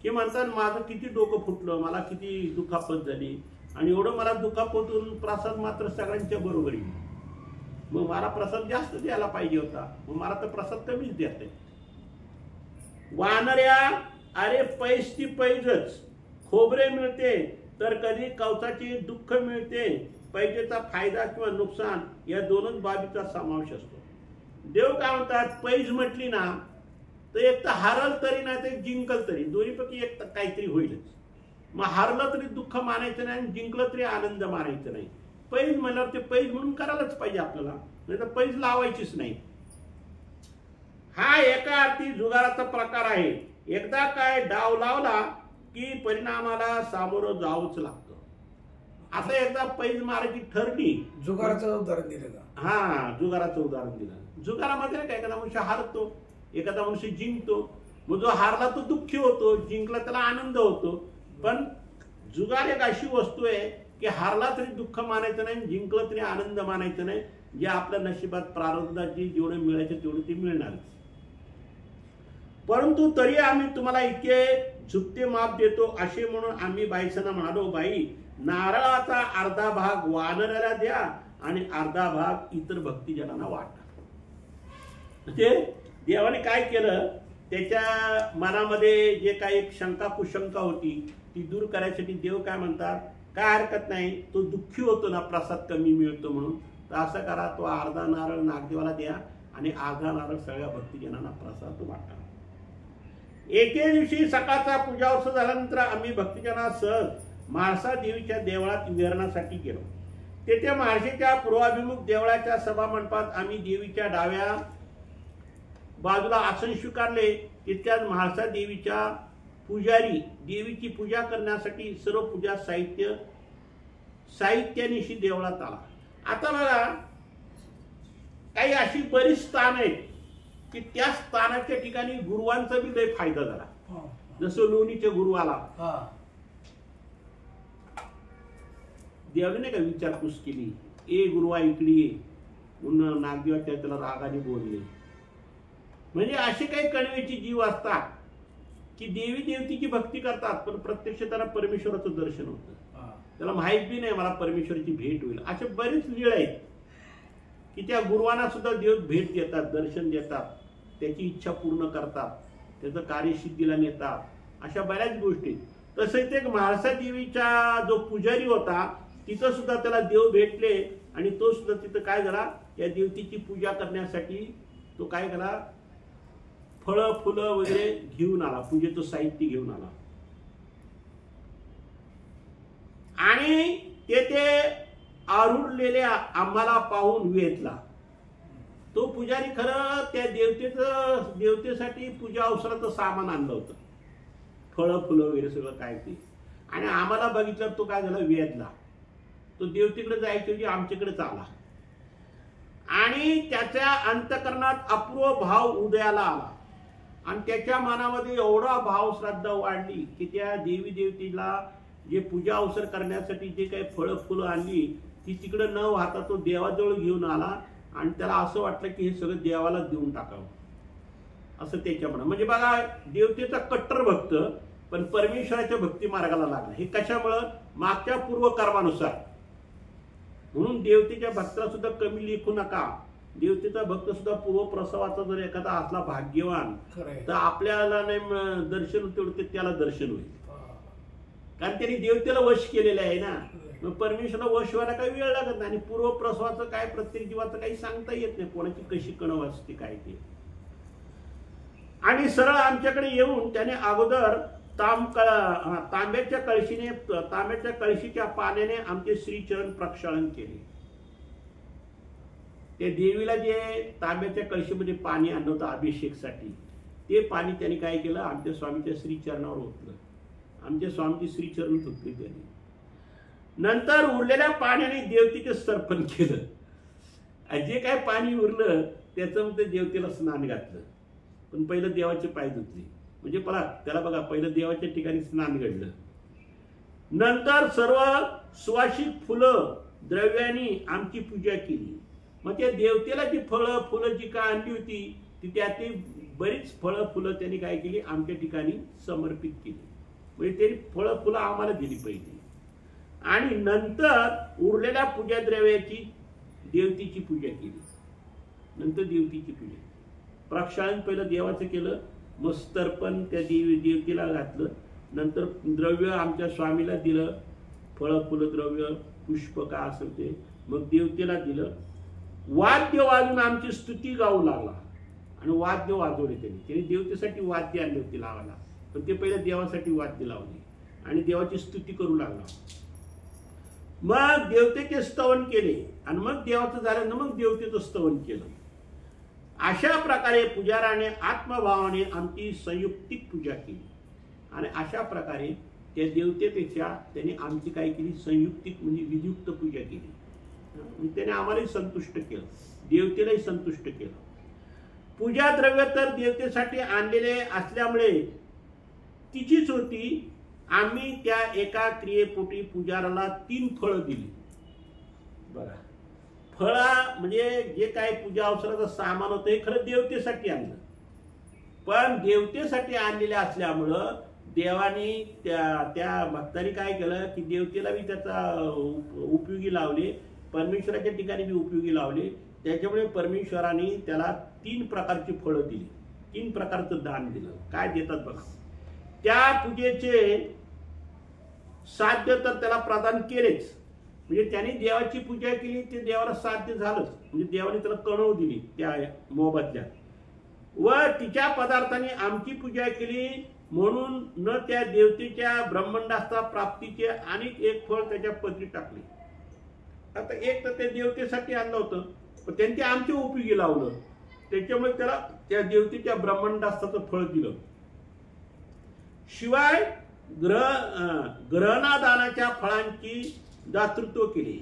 की म्हणतात माझं किती डोकं फुटलं, मला किती दुखापत झाली आणि एवढं मला दुखापतून प्रसाद मात्र सगळ्यांच्या बरोबरीने. मग मला प्रसाद जास्त द्यायला पाहिजे होता, मग मला तर प्रसाद कमीच देते. वानऱ्या अरे पैस ती पैजच, खोबरे मिळते तर कधी कवचाचे दुःख मिळते, पैजेचा फायदा किंवा नुकसान या 2च बाबीचा समावेश असतो. देव काय म्हणतात, पैज म्हटली ना तर एक तर हारल तरी नाही तर जिंकल तरी, दोन्हीपैकी एक तर काहीतरी होईलच. मग हारलं तरी दुःख मानायचं नाही आणि जिंकलं तरी आनंद मानायचं नाही. पैज म्हणल्यावर ते पैज म्हणून करायलाच पाहिजे आपल्याला, नाही तर पैज लावायचीच नाही. हा एका अर्थी जुगाराचा प्रकार आहे. एकदा काय डाव लावला की परिणामाला सामोरं जावंच लागतं. असं एकदा पैज मारायची ठरली, जुगाराचं उदाहरण दिलं का? हा, जुगाराचं उदाहरण दिलं. जुगारामध्ये काय, एखादा मनुष्य हारतो, एखादा मनुष्य जिंकतो. मग जो हारला तो दुःखी होतो, जिंकला त्याला आनंद होतो. पण जुगार एक अशी वस्तू आहे की हारला तरी दुःख मानायचं नाही, जिंकलं तरी आनंद मानायचं नाही. जे आपल्या नशिबात प्रारब्धाची जेवढे मिळायचे तेवढे ते मिळणार. परंतु तरी आम्ही तुम्हाला इतके झुकते माप देतो असे म्हणून आम्ही बाईसांना म्हणालो, बाई नारळाचा अर्धा भाग वानराला द्या आणि अर्धा भाग इतर भक्तिजनांना वाटा. म्हणजे देवाने काय केलं, त्याच्या मनामध्ये जे काही शंका कुशंका होती ती दूर करायसाठी देव काय म्हणतात, काय हरकत नाही, तो दुःखी होतो ना प्रसाद कमी मिळतो म्हणून, तर असं करा, तो अर्धा नारळ नागदेवाला द्या आणि अर्धा नारळ सगळ्या भक्तजनांना प्रसाद वाटा. एके दिवशी सकाळचा पूजा उत्सव झाल्यानंतर आम्ही भक्तजनासह म्हाळसा देवीच्या देवळात विहरणासाठी गेलो. तेथे म्हाळशेच्या पूर्वाभिमुख देवळाच्या सभामंडपात आम्ही देवीच्या डाव्या बाजूला आसन स्वीकारले. तितक्यात म्हाळसा देवीच्या पुजारी देवीची पूजा करण्यासाठी सर्व पूजा साहित्यानिशी देवळात आला. आता बघा, काही अशी बरीच स्थान आहेत की त्या स्थानाच्या ठिकाणी गुरुवांचा बी लय फायदा झाला. जसं लोणीचे गुरु आला, देवाने नाही का विचारपूस केली, ए गुरुवा इकडे ये म्हणून नागदेवाच्या त्याला रागाने बोलले. म्हणजे असे काही कणवेची जीव असतात की देवी देवतीची भक्ती करतात पण प्रत्यक्ष त्यांना परमेश्वराचं दर्शन होतं, त्याला माहित बी नाही मला परमेश्वराची भेट होईल. असे बरेच लीळ आहेत की त्या गुरुवांना सुद्धा देव भेट देतात, दर्शन देतात, त्याची इच्छा पूर्ण करतात, त्याचं कार्यसिद्धीला नेतात, अशा बऱ्याच गोष्टी. तसंच एक म्हाळसा देवीचा जो पुजारी होता तिथं सुद्धा त्याला देव भेटले आणि तो सुद्धा तिथं काय झाला, या देवतेची पूजा करण्यासाठी तो काय केला, फळं फुलं वगैरे घेऊन आला, पूजेचं साहित्य घेऊन आला. आणि ते आरुडलेल्या आम्हाला पाहून वेधला. तो पुजारी खरं त्या देवतेसाठी पूजा अवसराचं सामान आणलं होतं, फळं फुलं वगैरे सगळं काय ते. आणि आम्हाला बघितलं तो काय झाला, वेधला. तो देवतेकडे जायच्या आमच्याकडेच आला आणि त्याच्या अंतकरणात अपूर्व भाव उदयाला आला आणि त्याच्या मनामध्ये एवढा भाव श्रद्धा वाढली की त्या देवी देवतेला जे पूजा अवसर करण्यासाठी जे काही फळं फुलं आणली ती तिकडे न वाहता तो देवाजवळ घेऊन आला आणि त्याला असं वाटलं की हे सगळं देवाला देऊन टाकावं, असं त्याच्या मनात. म्हणजे बघा, देवतेचा कट्टर भक्त पण परमेश्वराच्या भक्ती मार्गाला लागला. हे कशामुळं, मागच्या पूर्व कर्मानुसार. म्हणून देवतेच्या भक्ताला सुद्धा कमी लेखू नका. देवतेचा भक्त सुद्धा पूर्व प्रसवाचा जर एखादा असला भाग्यवान तर आपल्याला नाही दर्शन तेवढं त्याला दर्शन होईल, कारण त्यांनी देवतेला वश केलेलं आहे ना. मग परमेश्वराला वश व्हायला काही वेळ लागत नाही. आणि पूर्व प्रसवाचं काय, प्रत्येक जीवाचं काही सांगता येत नाही, कोणाची कशी कणव असते काय ते. आणि सरळ आमच्याकडे येऊन त्याने अगोदर तांब्याच्या कळशीच्या पाण्याने आमचे श्रीचरण प्रक्षालन केले. त्या देवीला जे तांब्याच्या कळशीमध्ये पाणी आणलं होतं अभिषेकसाठी, ते पाणी त्यांनी काय केलं, आमच्या स्वामीच्या श्रीचरणावर ओतलं. आमच्या स्वामीची श्रीचरण धुतली त्यांनी. नंतर उरलेल्या पाण्याने देवतेचे सर्पण केलं. जे काय पाणी उरलं त्याचं मग ते देवतेला स्नान घातलं. पण पहिलं देवाचे पाय धुतले. म्हणजे त्याला बघा, पहिलं देवाच्या ठिकाणी स्नान घडलं. नंतर सर्व सुवासिक फुलं द्रव्यांनी आमची पूजा केली. मग त्या देवतेला जी फळं फुलं जी काय आणली होती ती त्यातील बरीच फळं फुलं त्यांनी काय केली, आमच्या ठिकाणी समर्पित केली. म्हणजे त्यांनी फळं फुलं आम्हाला दिली पहिली. आणि नंतर उरलेल्या पूजा द्रव्याची देवतेची पूजा केली. नंतर देवतेची पूजा, प्रक्षालन पहिलं देवाचं केलं, मग तर्पण त्या देवतेला घातलं. नंतर द्रव्य आमच्या स्वामीला दिलं, फळं फुलं द्रव्य पुष्प का असेल ते, मग देवतेला दिलं. वाद्य वाजून आमची स्तुती गाऊ लागला आणि वाद्य वाजवले त्यांनी देवतेसाठी वाद्य आणले होते लावायला, पण ते पहिल्या देवासाठी वाद्य लावले आणि देवाची स्तुती करू लागला. मग देवतेचे स्तवन केले आणि मग देवाचं झालं, मग देवतेचं स्तवन केलं. अशा प्रकारे पुजाराने आत्मभावाने आमची संयुक्तिक पूजा केली आणि अशा प्रकारे त्या देवतेपेक्षा त्याने आमची काय केली, संयुक्तिक म्हणजे विधियुक्त पूजा केली. त्याने आम्हालाही संतुष्ट केलं, देवतेलाही संतुष्ट केलं. पूजा द्रव्य तर देवतेसाठी आणलेले असल्यामुळे तिचीच होती. आम्ही त्या एका क्रियेपोटी पुजाराला 3 फळं दिली. बघा, फळं म्हणजे जे काय पूजा अवसराचं सामान होतं हे खरं देवतेसाठी आणलं, पण देवतेसाठी आणलेले असल्यामुळं देवानी त्या भक्तांनी काय केलं की देवतेला बी त्याचा उपयोगी लावले, परमेश्वराच्या ठिकाणी बी उपयोगी लावले. त्याच्यामुळे परमेश्वराने त्याला 3 प्रकारची फळं दिली. 3 प्रकारचं दान दिलं. काय देतात बघा. त्या पूजेचे साध्य तर त्याला प्रदान केलेच, म्हणजे त्याने देवाची पूजा केली, ते देवाला साध्य झालंच, म्हणजे देवाने त्याला कणव दिली त्या मोबदल्यात, व तिच्या पदार्थाने आमची पूजा केली, म्हणून न त्या देवतेच्या ब्रह्मांडास्था प्राप्तीचे अनेक एक फळ त्याच्या पदरी टाकले. आता एक तर त्या देवतेसाठी आणलं होतं, पण त्यांनी ते आमच्या उपयोगी लावलं, त्याच्यामुळे त्याला त्या देवतेच्या ब्रह्मांडास्थाचं फळ दिलं. शिवाय ग्रहणादानाच्या फळांची दातृत्व केले,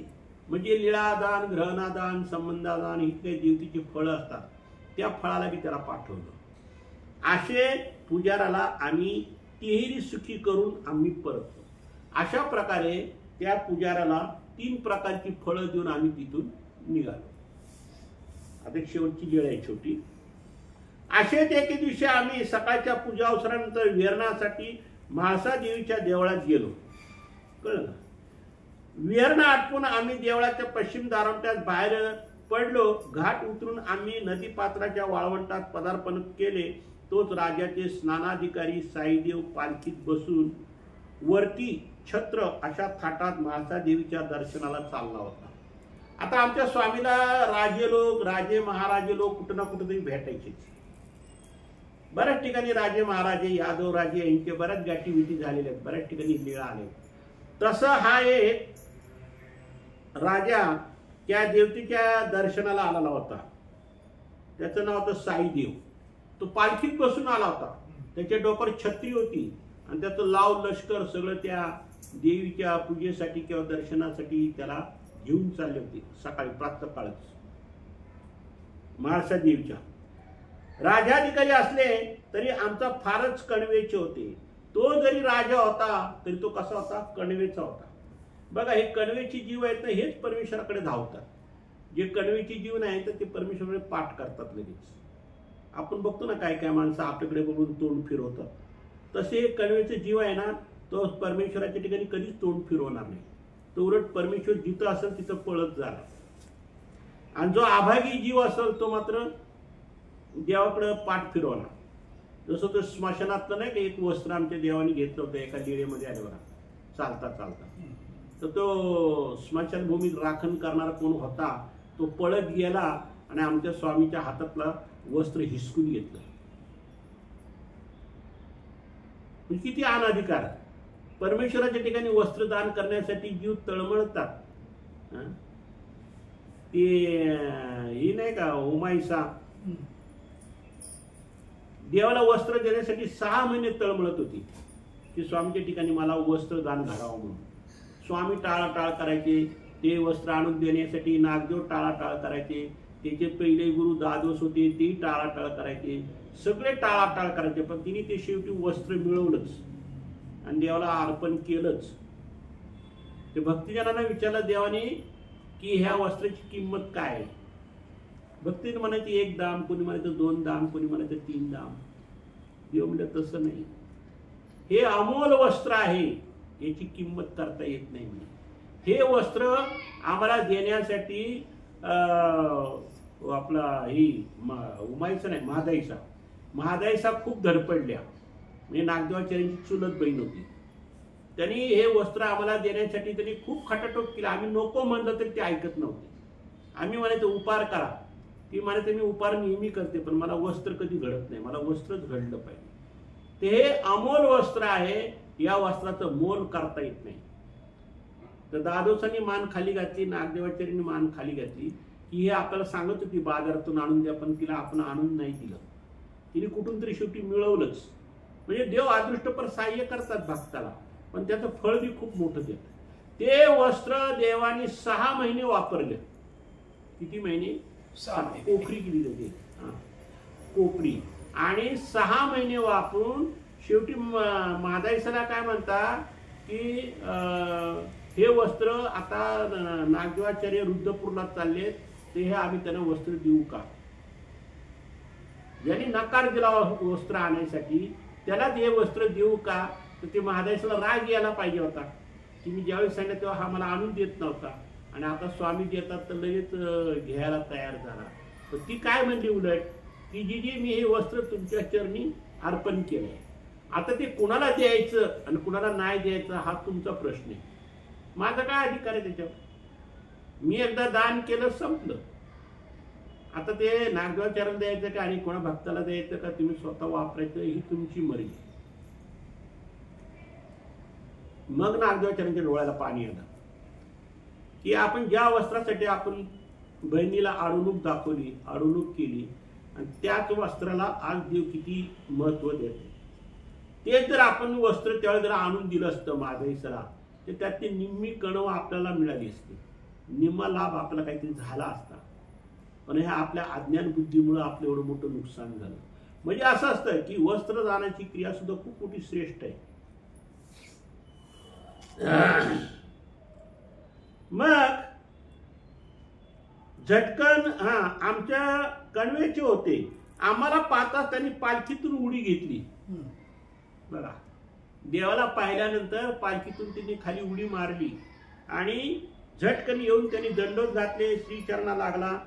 म्हणजे लीळादान, ग्रहणादान, संबंधादान ही काही देवतेची फळं असतात, त्या फळाला बी त्याला पाठवलं. असे पुजाराला आम्ही तिहेरी सुखी करून आम्ही परतलो. अशा प्रकारे त्या पुजाराला 3 प्रकारची फळं देऊन आम्ही तिथून निघालो. आता शेवटची लीळ आहे छोटी. असेच एके दिवशी आम्ही सकाळच्या पूजा अवसरानंतर विहरणासाठी म्हाळसा देवीच्या देवळात गेलो. कळलं ना. विहरण आटपून आम्ही देवळाच्या पश्चिम दारांट्यात बाहेर पडलो. घाट उतरून आम्ही नदी पात्राच्या वाळवंटात पदार्पण केले. तोच राजाचे स्नानाधिकारी साईदेव पालखीत बसून वरती छत्र अशा थाटात म्हाळसा देवीच्या दर्शनाला चालला होता. आता आमच्या स्वामीला राजे लोक, राजे महाराजे लोक कुठं ना कुठं तरी भेटायचे. बऱ्याच ठिकाणी राजे महाराजे, यादव राजे यांचे बऱ्याच गाठीभेटी झालेल्या आहेत, बऱ्याच ठिकाणी लीळा आले. तसं हा एक राजा त्या देवतेच्या दर्शनाला आलेला होता. त्याचं नाव होतं साईदेव. तो पालखीत बसून आला होता. त्याच्या डोक्यावर छत्री होती आणि त्याचं लाव लष्कर सगळं त्या देवीच्या पूजेसाठी किंवा दर्शनासाठी त्याला घेऊन चालले होते. सकाळी प्रातःकाळच म्हाळसा देवीच्या. राजाधिकारी असले तरी आमचा फारच कणवेचे होते. तो जरी राजा होता तरी तो कसा होता? कणवेचा होता. बघा, हे कणवेची जीव आहेत ना, हेच परमेश्वराकडे धावतात. जे कणवेची जीव नाही तर ते परमेश्वराकडे पाठ करतात लगेच. आपण बघतो ना काय काय माणसं आपल्याकडे बघून तोंड फिरवतात. तसे कणवेचे जीव आहे ना, तो परमेश्वराच्या ठिकाणी कधीच तोंड फिरवणार नाही. तो उलट परमेश्वर जिथं असेल तिथं पळत जाणार. आणि जो आभागी जीव असेल तो मात्र देवाकडे पाठ फिरवणार. जसं तो स्मशानातलं नाही का, एक वस्त्र आमच्या देवाने घेतलं होतं एका लीळेमध्ये आले बघा, चालता चालता. तर तो स्मशानभूमीत राखण करणारा कोण होता, तो पळत गेला आणि आमच्या स्वामीच्या हातातला वस्त्र हिसकून घेतलं. किती अनाधिकार. परमेश्वराच्या ठिकाणी वस्त्रदान करण्यासाठी जीव तळमळतात. ते ही नाही का उमाईसा, देवाला वस्त्र देण्यासाठी 6 महिने तळमळत होती की स्वामीच्या ठिकाणी मला वस्त्र दान घालावं म्हणून. स्वामी टाळाटाळ करायचे. ते वस्त्र आणून देण्यासाठी नागदेव टाळाटाळ करायचे. त्याचे पहिले गुरु दादोस होते, ते टाळाटाळ करायचे. सगळे टाळाटाळ करायचे. पण तिने ते शेवटी वस्त्र मिळवलंच आणि देवाला अर्पण केलंच. ते भक्तजनांना विचारलं देवाने की ह्या वस्त्राची किंमत काय आहे. भक्तीने म्हणायची 1 दाम, कोणी म्हणायचं 2 दाम, कोणी म्हणायचं 3 दाम. देव म्हणजे तसं नाही, हे अमोल वस्त्र आहे, याची किंमत करता येत नाही. हे वस्त्र आम्हाला देण्यासाठी आपला ही उमाईचा नाही महादाईचा खूप धडपडल्या. म्हणजे नागदेवाचार्यांची चुलत बहीण होती. त्यांनी हे वस्त्र आम्हाला देण्यासाठी त्यांनी खूप खटाटोप केला. आम्ही नको म्हणलं तरी ते ऐकत नव्हते. आम्ही म्हणायचं उपार करा. ती म्हणायचं मी उपार नेहमी करते, पण मला वस्त्र कधी घडत नाही, मला वस्त्रच घडलं पाहिजे. ते हे अमोल वस्त्र आहे, या वस्त्राचं मोल करता येत नाही. तर दादोसांनी मान खाली घातली, नागदेवाचार्यांनी मान खाली घातली की हे आपल्याला सांगत होती बाजारातून आणून द्या, पण तिला आपण आणून नाही दिलं. तिने कुठून तरी शेवटी मिळवलंच. म्हणजे देव अदृष्टपर सहाय्य करतात भक्ताला, पण त्याचं फळ बी खूप मोठं देतं. ते वस्त्र देवाने 6 महिने वापरले. किती महिने? 6 महिने. कोकरी केली जाते, कोकरी. आणि 6 महिने वापरून शेवटी महादाईसाला काय म्हणता की हे वस्त्र आता नागदेवाचार्य रुद्रपूरला चालले, ते हे आम्ही त्यांना वस्त्र देऊ का? ज्यांनी नकार दिला वस्त्र आणण्यासाठी त्याला हे वस्त्र देऊ का? तर ते महादाईसाला राग यायला पाहिजे होता की मी ज्यावेळी सांगितलं तेव्हा हा मला आणून देत नव्हता आणि आता स्वामी देतात तर लगेच घ्यायला तयार झाला. तर ती काय म्हणली उलट की जी मी हे वस्त्र तुमच्या चरणी अर्पण केलंय, आता ते कुणाला द्यायचं आणि कुणाला नाही द्यायचं हा तुमचा प्रश्न आहे. माझा काय अधिकार आहे त्याच्यावर? मी एकदा दान केलं, संपलं. आता ते नागदेवाचार्याला द्यायचं का आणि कोणा भक्ताला द्यायचं का तुम्ही स्वतः वापरायचं ही तुमची मर्जी. मग नागदेवाचार्यांच्या डोळ्याला पाणी आलं की आपण ज्या वस्त्रासाठी आपण बहिणीला अडवणूक दाखवली, अडवणूक केली, आणि त्याच वस्त्राला आज देव किती महत्व देतो. ते जर आपण वस्त्र त्यावेळेस जर आणून दिलं असतं माधवीसला, तर त्यातली निम्मी कणव आपल्याला मिळाली असती, निम्मा लाभ आपला काहीतरी झाला असता. पण ह्या आपल्या अज्ञान बुद्धीमुळे आपलं एवढं मोठं नुकसान झालं. म्हणजे असं असतं की वस्त्रदानाची क्रिया सुद्धा खूप मोठी श्रेष्ठ आहे. मग झटकन आमच्या कणवेचे होते, आम्हाला पाहताच त्यांनी पालखीतून उडी घेतली. बघा, देवाला पाहिल्यानंतर पालखीतून त्यांनी खाली उडी मारली आणि झटकन येऊन त्यांनी दंडोत घातले, श्रीचरणा लागला.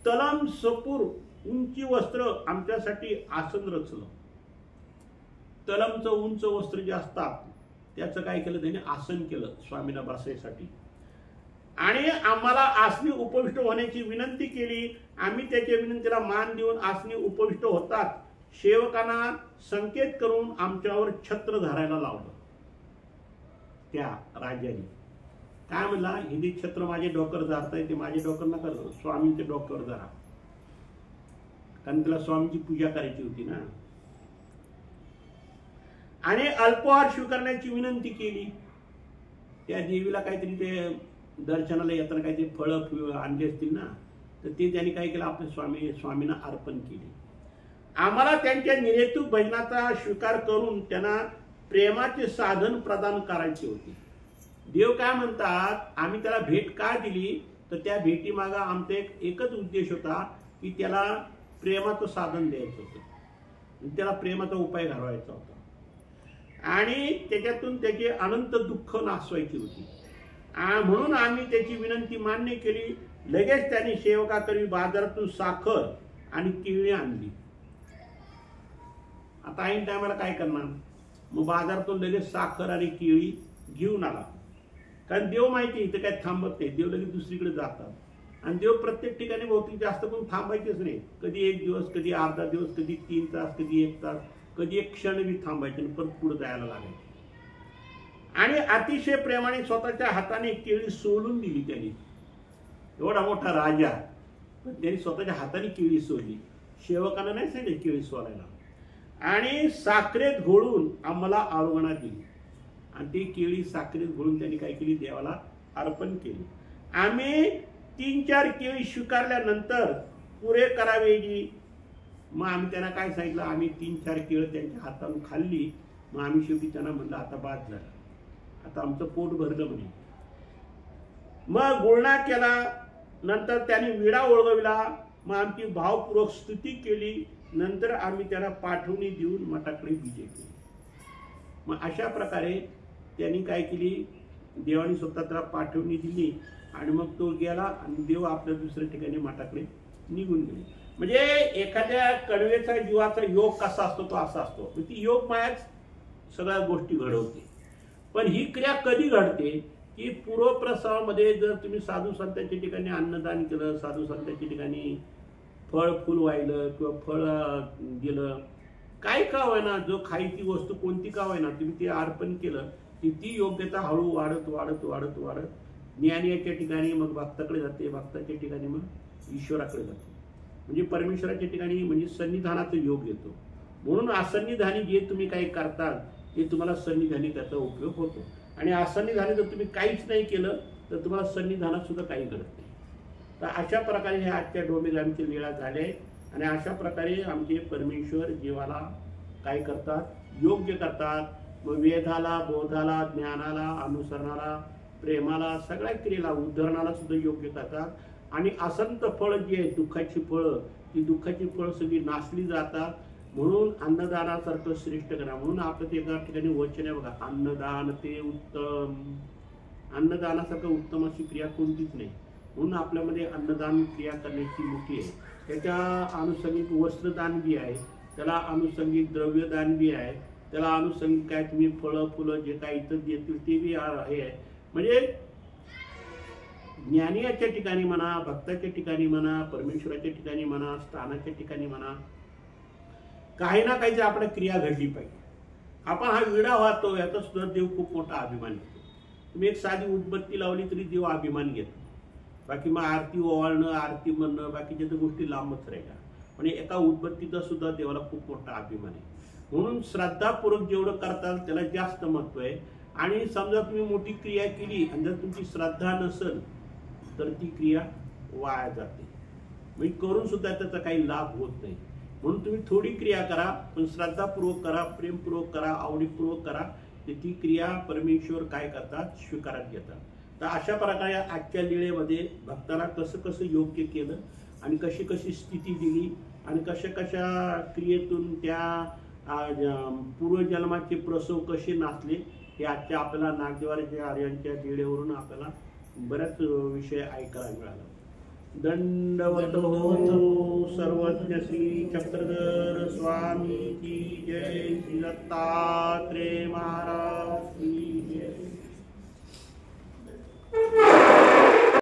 तलम सपूर उंची वस्त्र आमच्यासाठी आसन रचलं. तलमचं उंच वस्त्र जे असतात त्याचं काय केलं त्यांनी, आसन केलं स्वामींना बसायसाठी. आणि आम्हाला आसनी उपविष्ट होण्याची विनंती केली. आम्ही त्याच्या विनंतीला मान देऊन आसनी उपविष्ट होतात. सेवकांना संकेत करून आमच्यावर छत्र धरायला लावलं. त्या राजाने काय म्हणला, हे छत्र माझे डोकर धरताय, ते माझे डोकर नका, स्वामींचे डोक्यावर धरा. कारण त्याला स्वामींची पूजा करायची होती ना. आणि अल्पहार स्वीकारण्याची विनंती केली. त्या देवीला काहीतरी ते दर्शनाला येताना काहीतरी फळं आणले असतील ना, तर ते त्यांनी काय केलं, आपल्या स्वामींना अर्पण केले. आम्हाला त्यांच्या निरेतू भजनाचा स्वीकार करून त्यांना प्रेमाचे साधन प्रदान करायचे होते. देव काय म्हणतात, आम्ही त्याला भेट का दिली, तर त्या भेटीमागा आमचा एकच उद्देश होता की त्याला प्रेमाचं साधन द्यायचं होतं, त्याला प्रेमाचा उपाय घडवायचा होता आणि त्याच्यातून त्याचे अनंत दुःख नासवायची होती. म्हणून आम्ही त्याची विनंती मान्य केली. लगेच त्यांनी सेवकाकरवी बाजारातून साखर आणि केळी आणली. आता ऐन टायमाला काय करणार, मग बाजारातून लगेच साखर आणि केळी घेऊन आला. कारण देव माहिती इथं काय थांबत नाही, देव लगेच दुसरीकडे जातात. आणि देव प्रत्येक ठिकाणी बहुतेक जास्त पण थांबायचेच नाही. कधी एक दिवस, कधी अर्धा दिवस, कधी 3 तास, कधी 1 तास, कधी एक क्षण बी थांबायचे आणि परत पुढे जायला लागायचे. आणि अतिशय प्रेमाने स्वतःच्या हाताने केळी सोलून दिली त्यांनी. एवढा मोठा राजा पण त्यांनी स्वतःच्या हाताने केळी सोडली. सेवकांना नाही सांगितले केळी सोलायला. आणि साखरेत घोळून आम्हाला आरोगणात दिली. आणि ती केळी साखरेत घोळून त्यांनी काय केली, देवाला अर्पण केली. आम्ही 3-4 केळी स्वीकारल्यानंतर पुरे करावेजी. मग आम्ही त्यांना काय सांगितलं, आम्ही 3-4 केळं त्यांच्या हातातून खाल्ली. मग आम्ही शेवटी त्यांना म्हणलं आता बाद झालं, आता आमचं पोट भरलं म्हणे. मग गुळणा केला. नंतर त्यांनी विडा ओळगविला. मग आमची भावपूर्वक स्तुती केली. नंतर आम्ही त्याला पाठवणी देऊन मठाकडे विजय केली. मग अशा प्रकारे त्यांनी काय केली, देवाने स्वतः त्याला पाठवणी दिली आणि मग तो गेला आणि देव आपल्या दुसऱ्या ठिकाणी मठाकडे निघून गेले. म्हणजे एखाद्या कडवेचा जीवाचा योग कसा असतो तो असा असतो. ती योग मायाच सगळ्या गोष्टी घडवते. पण ही क्रिया कधी घडते की पूर्वप्रसावामध्ये जर तुम्ही साधू संतांच्या ठिकाणी अन्नदान केलं, साधू संतांच्या ठिकाणी फळ फुल वाहिलं किंवा फळ दिलं, काय का होईना, जो खायची वस्तू कोणती का होईना तुम्ही ते अर्पण केलं की ती योग्यता हळू वाढत वाढत वाढत वाढत ज्ञानीच्या ठिकाणी मग भक्ताकडे जाते, भक्ताच्या ठिकाणी मग ईश्वराकडे जाते. म्हणजे परमेश्वराच्या ठिकाणी म्हणजे सन्निधानाचा योग येतो. म्हणून असन्निधानी जे तुम्ही काही करताल ते तुम्हाला सन्निधानी त्याचा उपयोग होतो. आणि असन्निधानी जर तुम्ही काहीच नाही केलं तर तुम्हाला सन्निधानात सुद्धा काही घडत नाही. तर अशा प्रकारे हे आजच्या डोमेगामचे लीळा झाले. आणि अशा प्रकारे आमचे परमेश्वर जीवाला काय करतात, योग्य करतात. मग वेदाला, बोधाला, ज्ञानाला, अनुसरणाला, प्रेमाला, सगळ्या क्रियेला, उद्धरणाला सुद्धा योग्य करतात. आणि असंत फळ जी आहे दुःखाची फळं, ती दुःखाची फळं सगळी नासली जातात. म्हणून अन्नदानासारखं श्रेष्ठ करा. म्हणून आपलं ते एका ठिकाणी वचन आहे बघा, अन्नदान ते उत्तम. अन्नदानासारखं उत्तम अशी क्रिया कोणतीच नाही. म्हणून आपल्यामध्ये अन्नदान क्रिया करण्याची मोठी आहे. त्याच्या अनुषंगिक वस्त्रदान बी आहे, त्याला अनुषंगिक द्रव्यदान बी आहे, त्याला अनुषंगिक काय तुम्ही फळं फुलं जे काही इतर देतील ते बी आहे. म्हणजे ज्ञानीयाच्या ठिकाणी म्हणा, भक्ताच्या ठिकाणी म्हणा, परमेश्वराच्या ठिकाणी म्हणा, स्थानाच्या ठिकाणी म्हणा, काही ना काही आपल्या क्रिया घडली पाहिजे. आपण हा विडा वाहतो याचा सुद्धा देव खूप मोठा अभिमान घेतो. तुम्ही एक साधी उदबत्ती लावली तरी देव अभिमान घेतो. बाकी मग आरती ओवाळणं, आरती म्हणणं, बाकीच्या तर गोष्टी लांबच राहिल्या. पण एका उदबत्तीचा सुद्धा देवाला खूप मोठा अभिमान आहे. म्हणून श्रद्धापूर्वक जेवढं करताल त्याला जास्त महत्व आहे. आणि समजा तुम्ही मोठी क्रिया केली आणि जर तुमची श्रद्धा नसेल तर ती क्रिया वाया जाते, म्हणजे करून सुद्धा त्याचा काही लाभ होत नाही. म्हणून तुम्ही थोडी क्रिया करा, पण श्रद्धापूर्वक करा, प्रेमपूर्वक करा, आवडीपूर्वक करा. ती क्रिया परमेश्वर काय करतात, स्वीकारत घेतात. तर अशा प्रकारे आजच्या लीळेमध्ये भक्ताला कसं कसं योग्य केलं आणि कशी कशी स्थिती दिली आणि कशा कशा क्रियेतून त्या पूर्वजन्माचे प्रसव कसे नाचले हे आजच्या आपल्याला नागदेवाच्या आर्यांच्या लीळेवरून आपल्याला बऱ्याच विषय ऐकायला मिळाला. दंडवत हो सर्वज्ञ श्री चक्रधर स्वामी की जय. श्री दत्तात्रेय महाराज